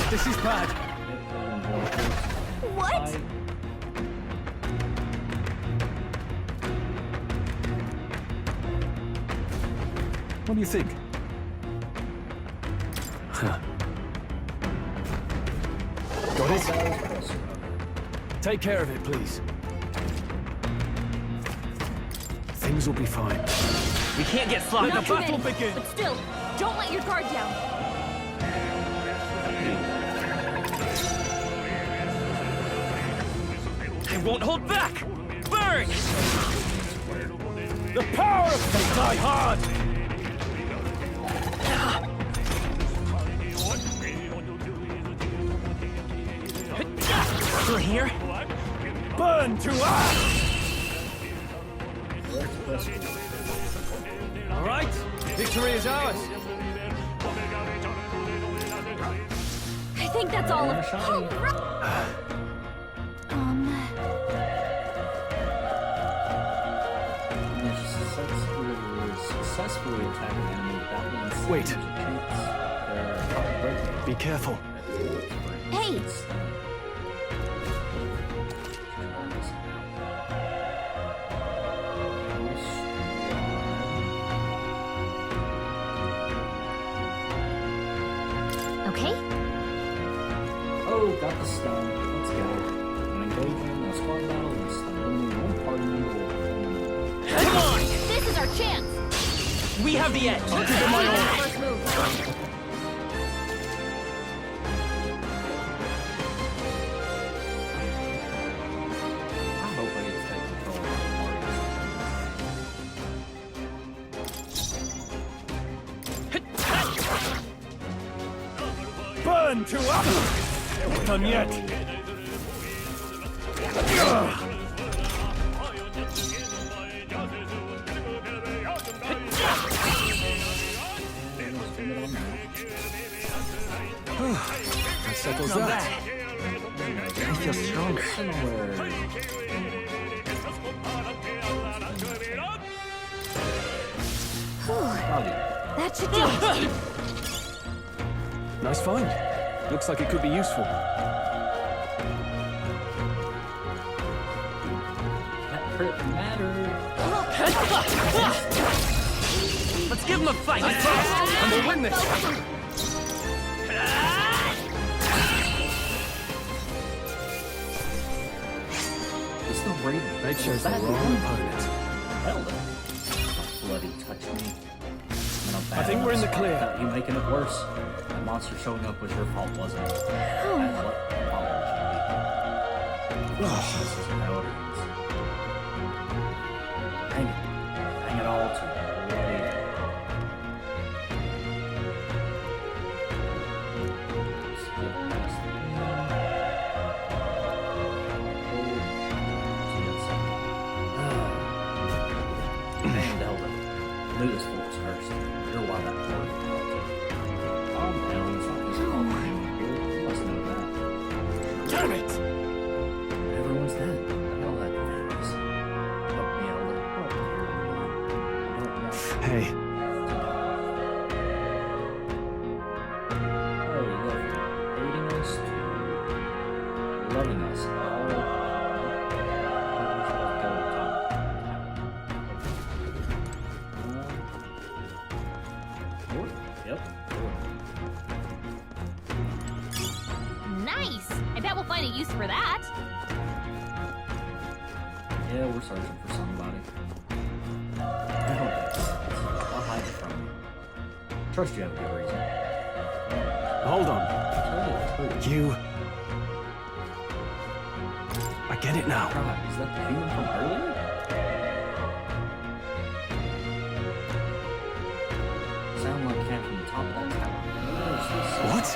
This is bad. What? What do you think? Got it? Take care of it, please. Things will be fine. We can't get sloppy. Not The too battle many, begins. but still, don't let your guard down. I won't hold back! Burn! The power of fate die hard! Still here? Burn to ash! All right, victory is ours. I think that's all of Successfully attacking enemy without being Wait. Be Be careful. Hey! Okay? Oh, got the stun. Let's go. When engaging in a squad battle, we stun only one party member will Come on! This is our chance! We have the edge. I'll give it my all. First move. I hope I get to take control of the party. Burn to ash! Not done yet. That settles Not that. bad. I feel stronger. That should do it. Nice find. Looks like it could be useful. That crit mattered. Let's give him a fight. And we'll win this. It's the rating. They chose the wrong opponent. Hell no. Bloody touch me. I think we're in the clear. You making it worse. That monster showing up was your fault, wasn't it? That's what apology. This is how it ends. Hang it. Hang it all to bloody. Skip past the and Elden. Knew this fool was cursed. You're why that poor mentality. Calm down, it's not his fault. You must know that. Damn it! Everyone's dead. The hell that matters. Help me, Elden. Hey. Oh, you go from hating us to loving us. Yep. Nice! I bet we'll find a use for that. Yeah, we're searching for somebody. I'll hide it from you. Trust you have a good reason. Hold on. You... I get it now. Right. Is that the human from earlier? Sound like came from the top of that tower. What?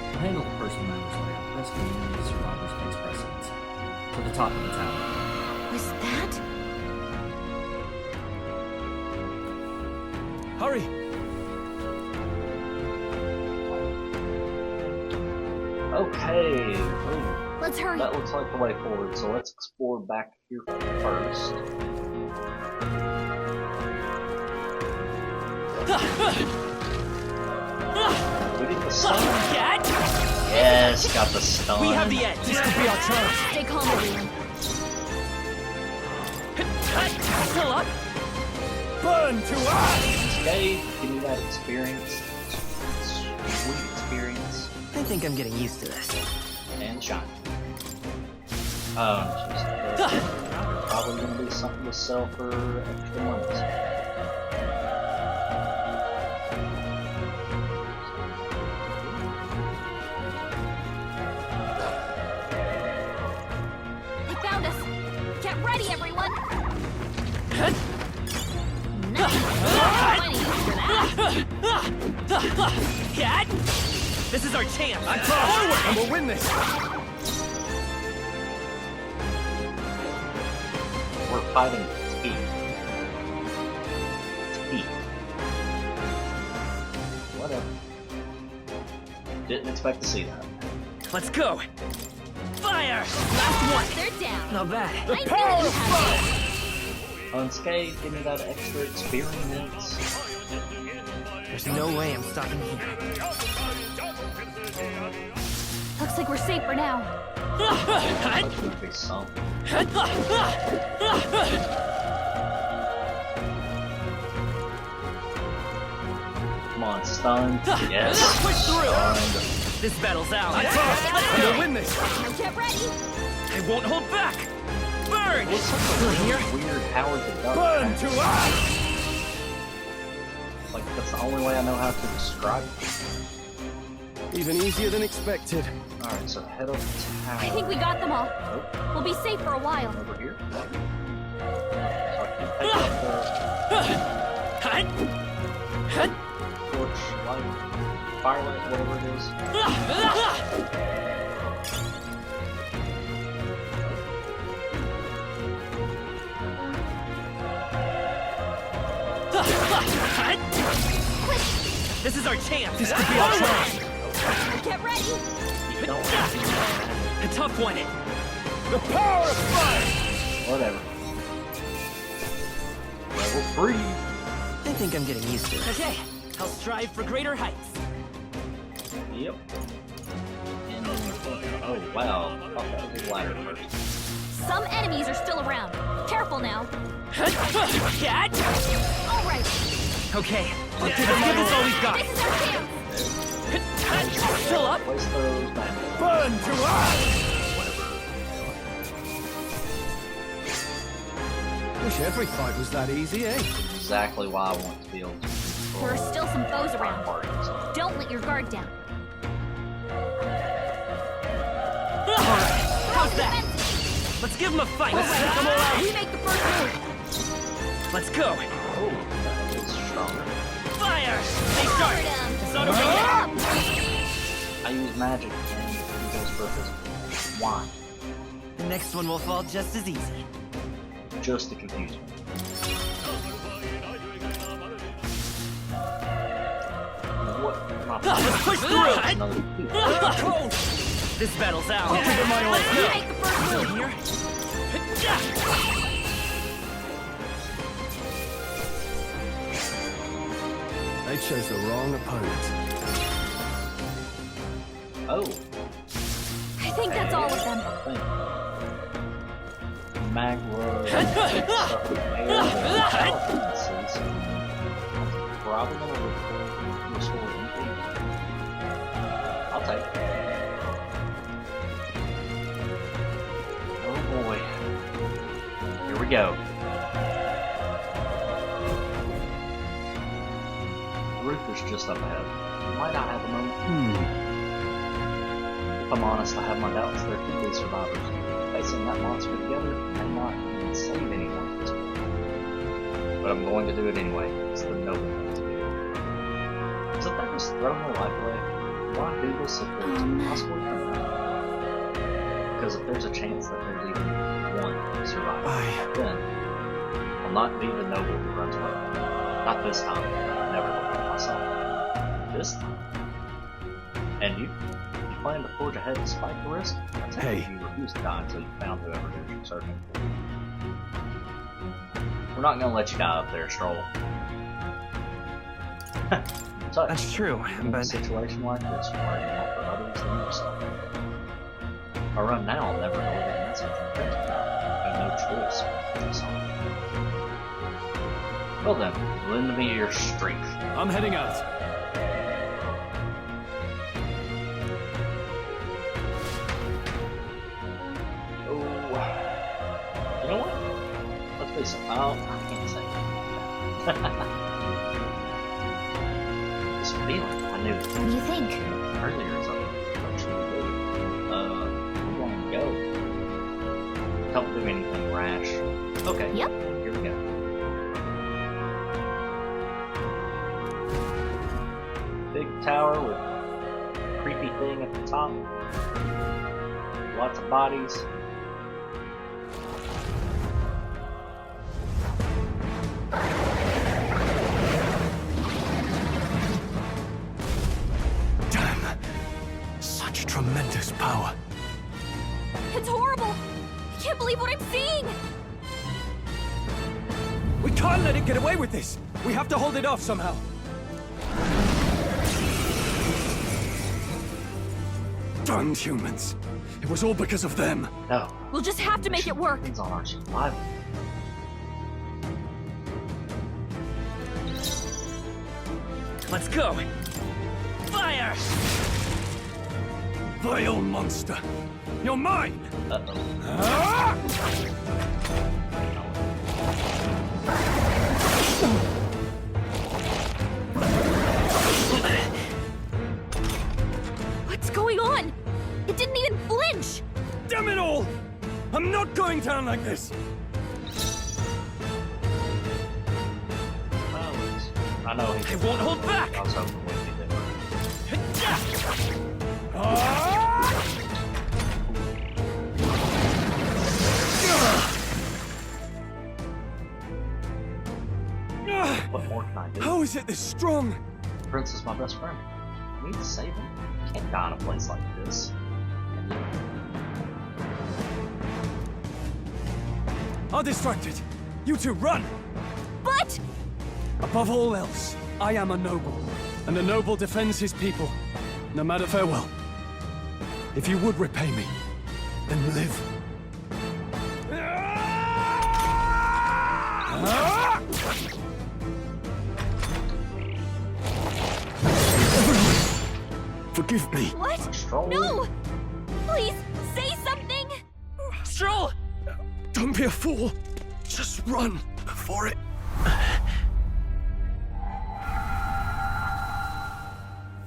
I'll handle the person matters later. Rescuing any survivors takes precedence. To the top of the tower. Was that? Hurry! Okay. Ooh. Let's hurry. That looks like the way forward, so let's explore back here first. We get the stun. Yes, got the stun. We have the edge. This could be our chance. Stay calm, everyone. Still up. Burn to us! Escape. Give me that experience. Sweet experience. I think I'm getting used to this. And shine. Just probably gonna be something to sell for extra money. They found us. Get ready, everyone. This is our chance. Forward, and we'll win this. We're fighting teeth. Teeth. Whatever. Didn't expect to see that. Let's go. Fire! Last one. They're down. Not bad. I knew you had it. Unscathed, give me that extra experience. There's no way I'm stopping here. Looks like we're safe for now. That's gonna be something. Come on, stunned. Yes. Push through. Stunned. This battle's out. We'll win this. Now get ready. I won't hold back. Burn! What's up with weird Howard the Duck? Burn to us! Like, that's the only way I know how to describe it. Even easier than expected. Alright, so head up the tower. I think we got them all. We'll be safe for a while. Over here? So I can pick up the torch light, firelight, whatever it is. This is our chance. This could be our chance. Get ready. A tough one. The power of fire! Whatever. Level 3. I think I'm getting used to it. Okay, I'll strive for greater heights. Yep. And oh wow. Oh, that was a ladder first. Some enemies are still around. Careful now. Cat! All right. Okay, let's give this all we've got. This is our chance. Still up? Place those back. Burn to us! Wish every fight was that easy, eh? Exactly why I want to be able to control. There are still some foes around. Parties. Don't let your guard down. Alright, how's that? Let's give them a fight. Let's take them all out. We make the first move. Let's go. Oh, that is stronger. Fire! Stay sharp. Son of a... I use magic and he goes for physical. Why? The next one will fall just as easy. Just to confuse me. What? Let's push through! Another This battle's out. Let's make the first move. Here. They chose the wrong opponent. Oh. I think that's all of them. Magro. Probably gonna restore MP. I'll take it. Oh boy. Here we go. go. The roof is just up ahead. You might not have a moment. If I'm honest, I have my doubts there could be survivors. Facing that monster together may not even save anyone at this point. But I'm going to do it anyway. It's the noble thing to do. Isn't that just throw my life away? Why do this if there's a possibility? Because if there's a chance that there's even one survivor, then I'll not be the noble who runs away. Not this time. Never look at myself. This time. And you plan to forge ahead despite the risk? Hey. You refuse to die until you found whoever it is you're searching for. We're not gonna let you die up there, Stroll. So, that's true, in a situation like this, you are more for others than yourself. If I run now, I'll never know the message from Prince. I have no choice. Well then, lend me your strength. I'm heading out. You know what? Let's face it. I can't say that. This feeling, I knew. What do you think? Earlier, it's like, what should we do? I'm going to go. Don't do anything rash. Okay. Yep. Here we go. Big tower with a creepy thing at the top. Lots of bodies. Tremendous power. It's horrible! I can't believe what I'm seeing! We can't let it get away with this! We have to hold it off somehow. Darn humans. It was all because of them. No. We'll just have to make it work. It's on our survival. Let's go! Fire! Vile monster! You're mine! What's going on? It didn't even flinch! Damn it all! I'm not going down like this! I know he won't hold back! I was hoping we'd be What more can I do? How is it this strong? Prince is my best friend. I need to save him. I can't die in a place like this. I'll distract it. You two run! But... Above all else, I am a noble. And a noble defends his people, no matter farewell. If you would repay me, then live. Forgive me. What? Stroll. No! Please, say something! Stroll! Don't be a fool. Just run before it...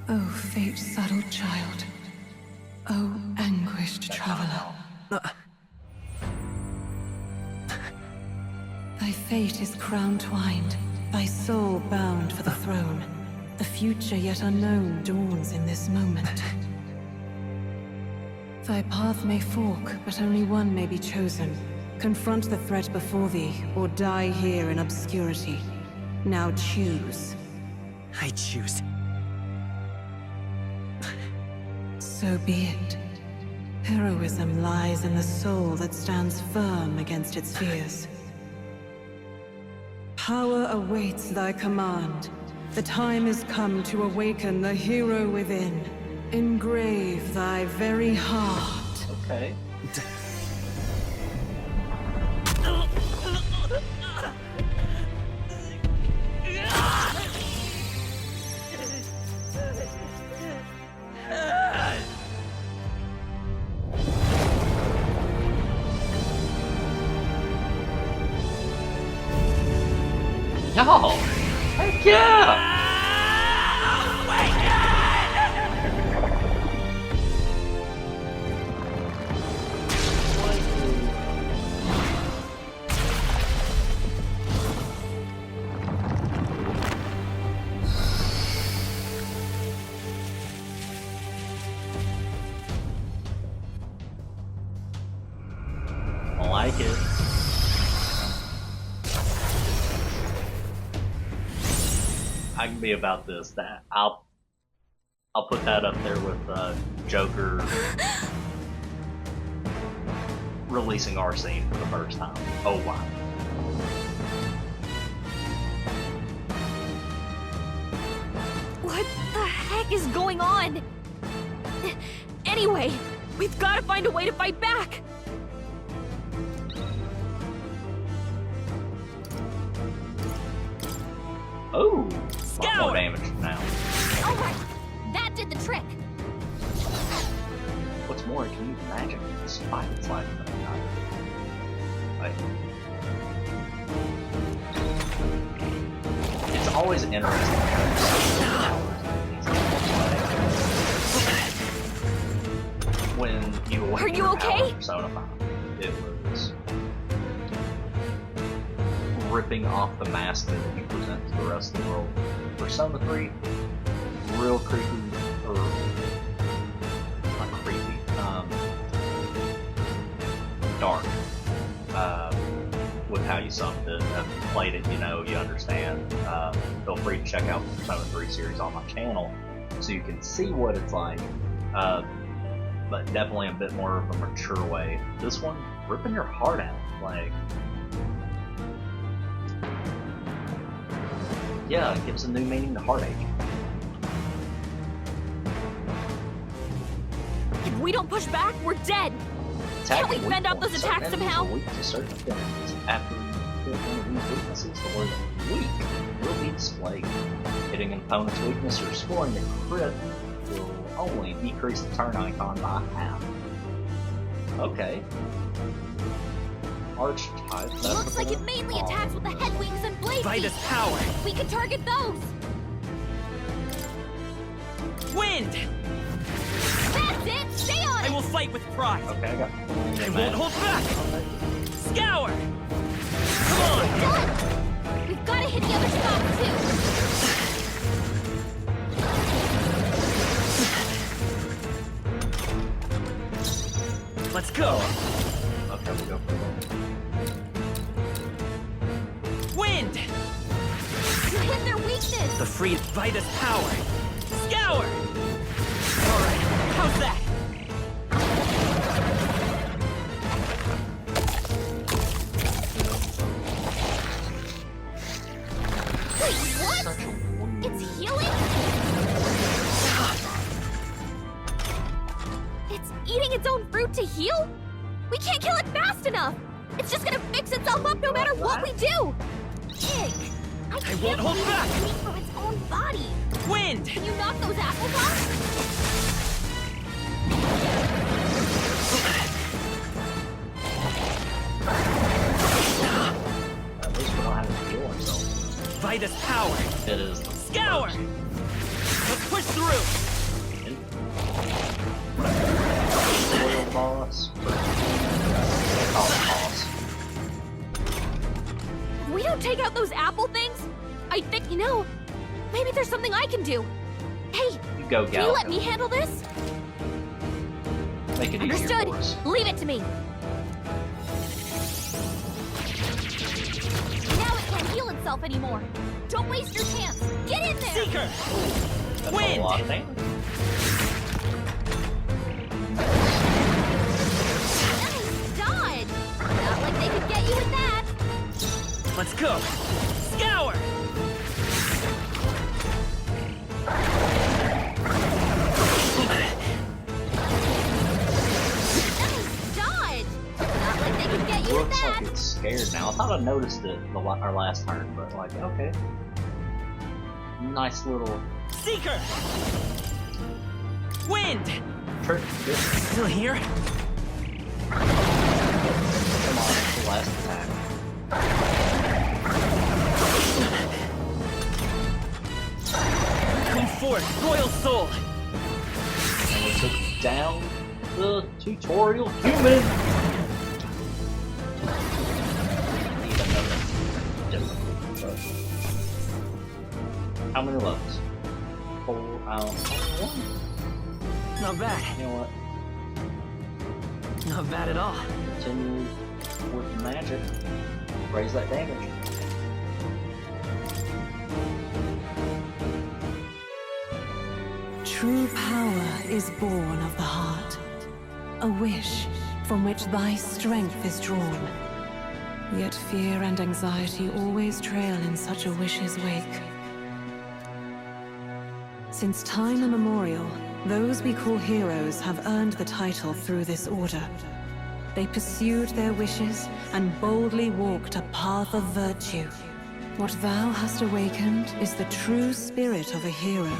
Oh, fate-saddled child. Oh, anguished traveler. Thy fate is crown-twined, thy soul bound for the throne. The future yet unknown dawns in this moment. Thy path may fork, but only one may be chosen. Confront the threat before thee, or die here in obscurity. Now choose. I choose. So be it. Heroism lies in the soul that stands firm against its fears. Power awaits thy command. The time is come to awaken the hero within. Engrave thy very heart. Okay. No! Heck yeah! I like it. I can be about this. That I'll put that up there with Joker releasing our scene for the first time. Oh wow. What the heck is going on? Anyway, we've got to find a way to fight back. Oh, a lot more damage now. Alright, that did the trick. What's more, it can use magic despite its lack of like, it's always interesting when you awaken Are you your okay? power Persona 5. It was ripping off the mask that you present to the rest of the world. Persona 3, real creepy, or not creepy, dark with how you summed it. If you played it, you know, you understand. Feel free to check out the Persona 3 series on my channel so you can see what it's like, but definitely a bit more of a mature way. This one, ripping your heart out, like, yeah, it gives a new meaning to heartache. If we don't push back, we're dead. Can't we fend off those attacks somehow? Weak to certain abilities. After you hit one of these weaknesses, the word weak will be displayed. Hitting an opponent's weakness or scoring a crit will only decrease the turn icon by half. Okay. Archetype. Looks like it mainly attacks with the head wings and blade Vitus feet. power. We can target those. Wind! That's it! Stay on it! I will fight with pride. Okay, I got. I won't hold back. Scour! Come on! Done! We've got to hit the other spots too. Let's go! Okay, we'll go for it. Wind! You hit their weakness! The free Vitus power! Scour! Alright, how's that? Wait, what? It's healing? It's eating its own fruit to heal? We can't kill it fast enough! It's just gonna fix itself up no matter what we do! Ick! I won't hold believe back. it's eating from its own body! Wind! Can you knock those apples off? At least we don't have to heal ourselves. Vitus power! It is the Scour! Let's push through! oil boss. Oh, boss. If we don't take out those apple things, I think, you know, maybe there's something I can do. Hey, You go, can you let me handle this? Make it easier Understood. for us. Leave it to me. Now it can't heal itself anymore. Don't waste your chance. Get in there. Seeker! That's Wind! a lot of damage. Nice dodge. Not like they could get you with that. Let's go! Scour! Nice dodge. Not like they could get you with Looks that. like it's scared now. I thought I noticed it our last turn, but like, okay. Nice little Seeker! Wind! trick. Still here? Come on, it's the last attack. for it, Royal Soul! And we took down the tutorial human. Even though that's difficult, but how many levels? 4, only 1. Not bad. You know what? Not bad at all. Continue with the magic. Raise that damage. True power is born of the heart, a wish from which thy strength is drawn. Yet fear and anxiety always trail in such a wish's wake. Since time immemorial, those we call heroes have earned the title through this order. They pursued their wishes and boldly walked a path of virtue. What thou hast awakened is the true spirit of a hero.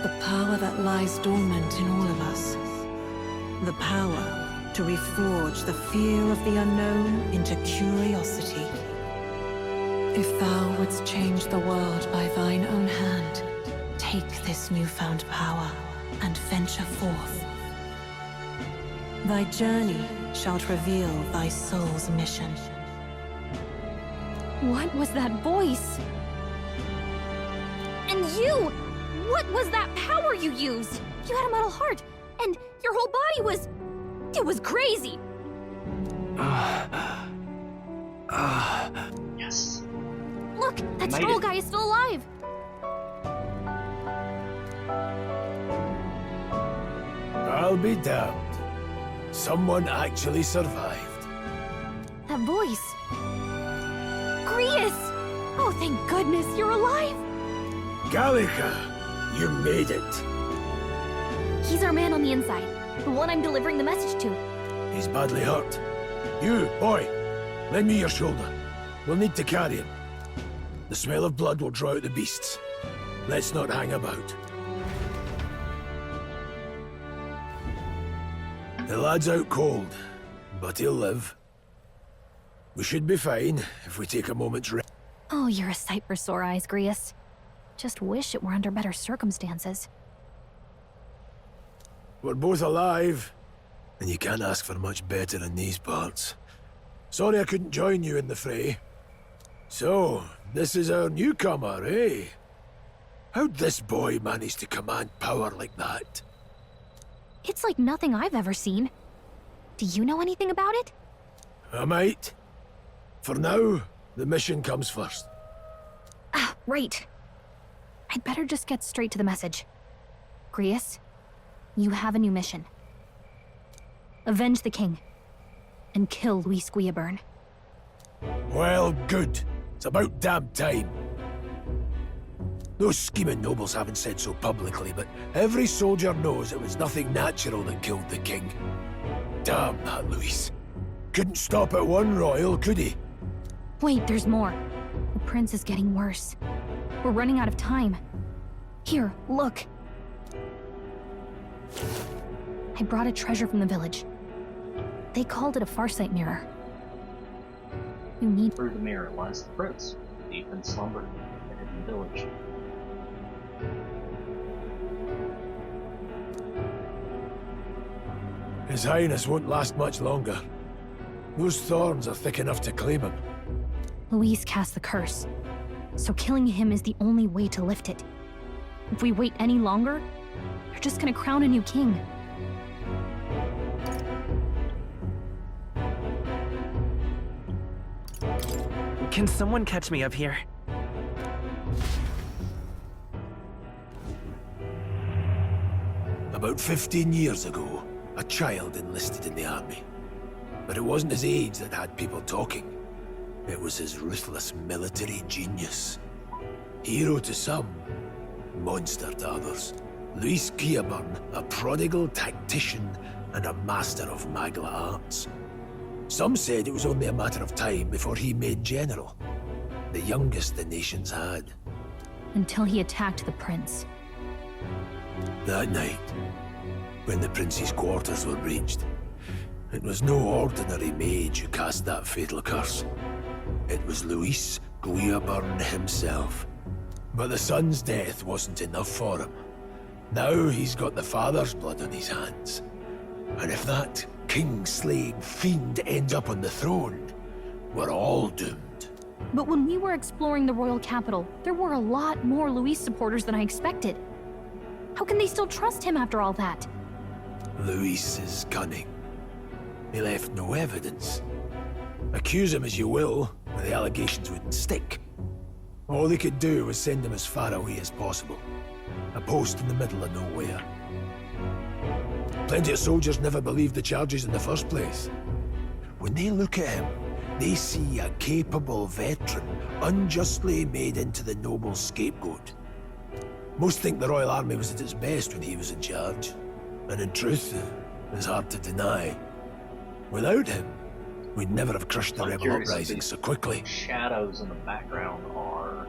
The power that lies dormant in all of us. The power to reforge the fear of the unknown into curiosity. If thou wouldst change the world by thine own hand, take this newfound power and venture forth. Thy journey shalt reveal thy soul's mission. What was that voice? And you! What was that power you used? You had a metal heart, and your whole body was... It was crazy! Yes. Look, that troll guy is still alive! I'll be damned. Someone actually survived. That voice... Grius! Oh, thank goodness you're alive! Gallica, you made it. He's our man on the inside, the one I'm delivering the message to. He's badly hurt. You, boy, lend me your shoulder. We'll need to carry him. The smell of blood will draw out the beasts. Let's not hang about. The lad's out cold, but he'll live. We should be fine if we take a moment's rest. Oh, you're a sight for sore eyes, Grius. Just wish it were under better circumstances. We're both alive, and you can't ask for much better in these parts. Sorry I couldn't join you in the fray. So, this is our newcomer, eh? How'd this boy manage to command power like that? It's like nothing I've ever seen. Do you know anything about it? I might. For now, the mission comes first. Ah, right. I'd better just get straight to the message. Grius, you have a new mission. Avenge the king. And kill Luis Guillaburn. Well, good. It's about damn time. Those scheming nobles haven't said so publicly, but every soldier knows it was nothing natural that killed the king. Damn that Luis. Couldn't stop at one royal, could he? Wait, there's more. The prince is getting worse. We're running out of time. Here, look. I brought a treasure from the village. They called it a farsight mirror. You need... Through the mirror lies the prince, deep in slumber in the hidden village. His Highness won't last much longer. Those thorns are thick enough to claim him. Luis cast the curse, so killing him is the only way to lift it. If we wait any longer, you're just gonna crown a new king. Can someone catch me up here? About 15 years ago, a child enlisted in the army. But it wasn't his age that had people talking. It was his ruthless military genius. Hero to some, monster to others. Luis Guillaburn, a prodigal tactician and a master of Magla arts. Some said it was only a matter of time before he made general. The youngest the nations had. Until he attacked the prince. That night, when the prince's quarters were breached, it was no ordinary mage who cast that fatal curse. It was Luis Guillaburn himself. But the son's death wasn't enough for him. Now he's got the father's blood on his hands. And if that king-slaying fiend ends up on the throne, we're all doomed. But when we were exploring the royal capital, there were a lot more Luis supporters than I expected. How can they still trust him after all that? Luis is cunning. He left no evidence. Accuse him as you will, but the allegations wouldn't stick. All they could do was send him as far away as possible. A post in the middle of nowhere. Plenty of soldiers never believed the charges in the first place. When they look at him, they see a capable veteran, unjustly made into the noble scapegoat. Most think the Royal Army was at its best when he was in charge. And in truth, it's hard to deny. Without him, we'd never have crushed the rebel uprising so quickly. Shadows in the background are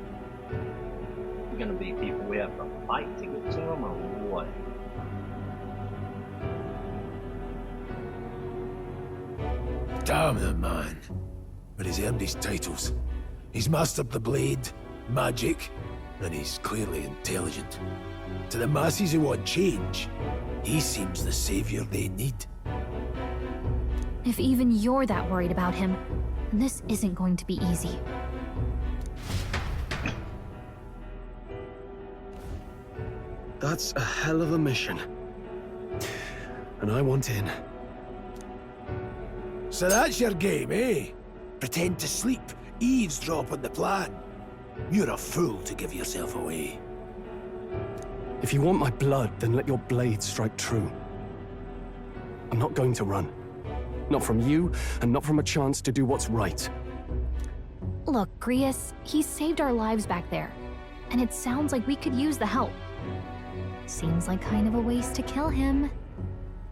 going to be people we have to fight to get to them, or what? Damn the man. But he's earned his titles. He's mastered the blade, magic, and he's clearly intelligent. To the masses who want change, he seems the savior they need. If even you're that worried about him, this isn't going to be easy. That's a hell of a mission. And I want in. So that's your game, eh? Pretend to sleep, eavesdrop on the plan. You're a fool to give yourself away. If you want my blood, then let your blade strike true. I'm not going to run. Not from you, and not from a chance to do what's right. Look, Grius, he saved our lives back there. And it sounds like we could use the help. Seems like kind of a waste to kill him.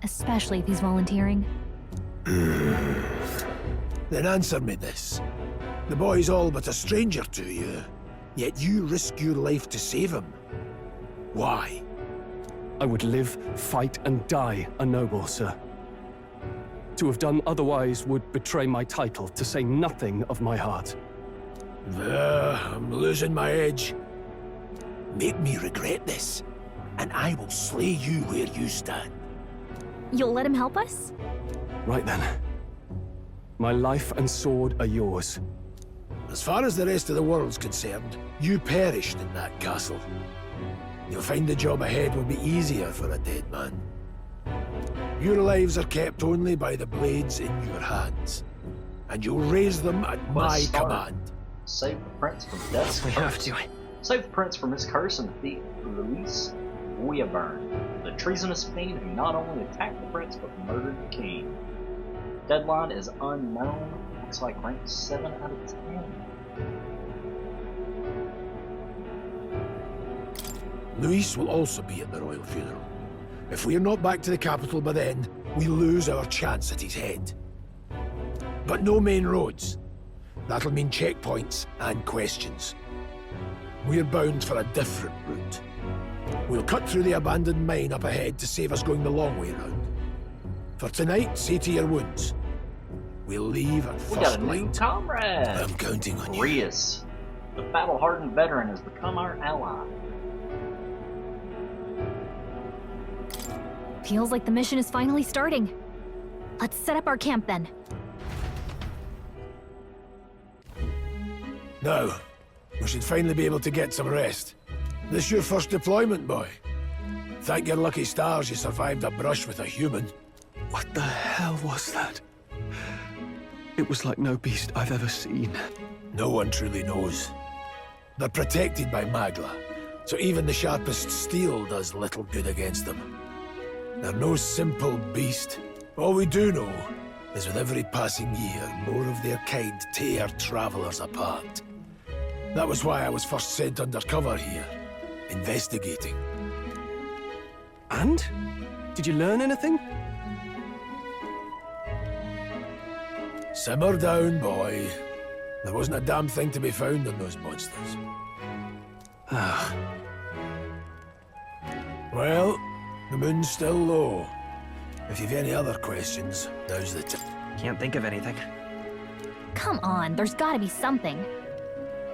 Especially if he's volunteering. Then answer me this. The boy's all but a stranger to you, yet you risk your life to save him. Why? I would live, fight, and die a noble, sir. To have done otherwise would betray my title, to say nothing of my heart. I'm losing my edge. Make me regret this, and I will slay you where you stand. You'll let him help us? Right then. My life and sword are yours. As far as the rest of the world's concerned, you perished in that castle. You'll find the job ahead will be easier for a dead man. Your lives are kept only by the blades in your hands, and you'll raise them at my command. Save the prince from death. We have to. Save the prince from his curse and defeat Luis Guillaburn, the treasonous fiend who not only attacked the prince but murdered the king. Deadline is unknown. Looks like rank 7 out of 10. Luis will also be at the royal funeral. If we are not back to the capital by then, we lose our chance at his head. But no main roads. That'll mean checkpoints and questions. We're bound for a different route. We'll cut through the abandoned mine up ahead to save us going the long way round. For tonight, see to your wounds. We'll leave at first light. We got a new comrade! I'm counting on you. Grius, the battle-hardened veteran, has become our ally. Feels like the mission is finally starting. Let's set up our camp then. Now, we should finally be able to get some rest. This your first deployment, boy? Thank your lucky stars you survived a brush with a human. What the hell was that? It was like no beast I've ever seen. No one truly knows. They're protected by Magla, so even the sharpest steel does little good against them. They're no simple beast. All we do know is with every passing year, more of their kind tear travelers apart. That was why I was first sent undercover here, investigating. And? Did you learn anything? Simmer down, boy. There wasn't a damn thing to be found on those monsters. Ah. Well, the moon's still low. If you've any other questions, now's the time. Can't think of anything. Come on, there's gotta be something.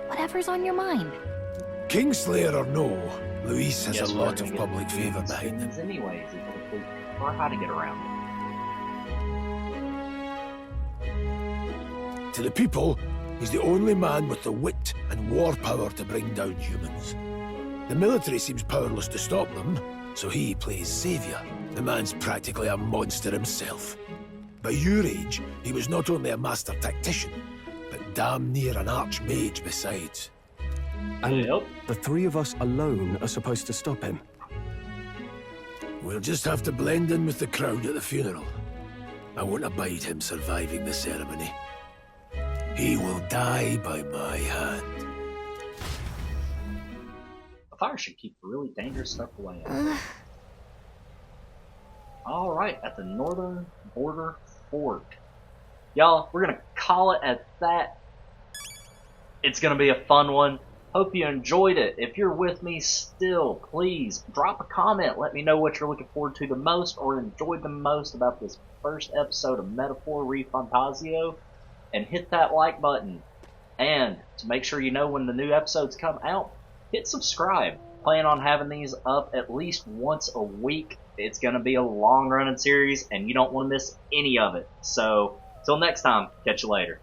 Whatever's on your mind. Kingslayer or no, Luis has Yes, a we're lot gonna of get public favour behind him. Anyways, if we or how to get around it. To the people, he's the only man with the wit and war power to bring down humans. The military seems powerless to stop them, so he plays saviour. The man's practically a monster himself. By your age, he was not only a master tactician, but damn near an archmage besides. And the three of us alone are supposed to stop him. We'll just have to blend in with the crowd at the funeral. I won't abide him surviving the ceremony. He will die by my hand. The fire should keep really dangerous stuff away. Alright, at the northern border fort. Y'all, we're gonna call it at that. It's gonna be a fun one. Hope you enjoyed it. If you're with me still, please drop a comment. Let me know what you're looking forward to the most or enjoyed the most about this first episode of Metaphor ReFantazio. And hit that like button. And to make sure you know when the new episodes come out, hit subscribe. Plan on having these up at least once a week. It's going to be a long running series and you don't want to miss any of it. So, till next time, catch you later.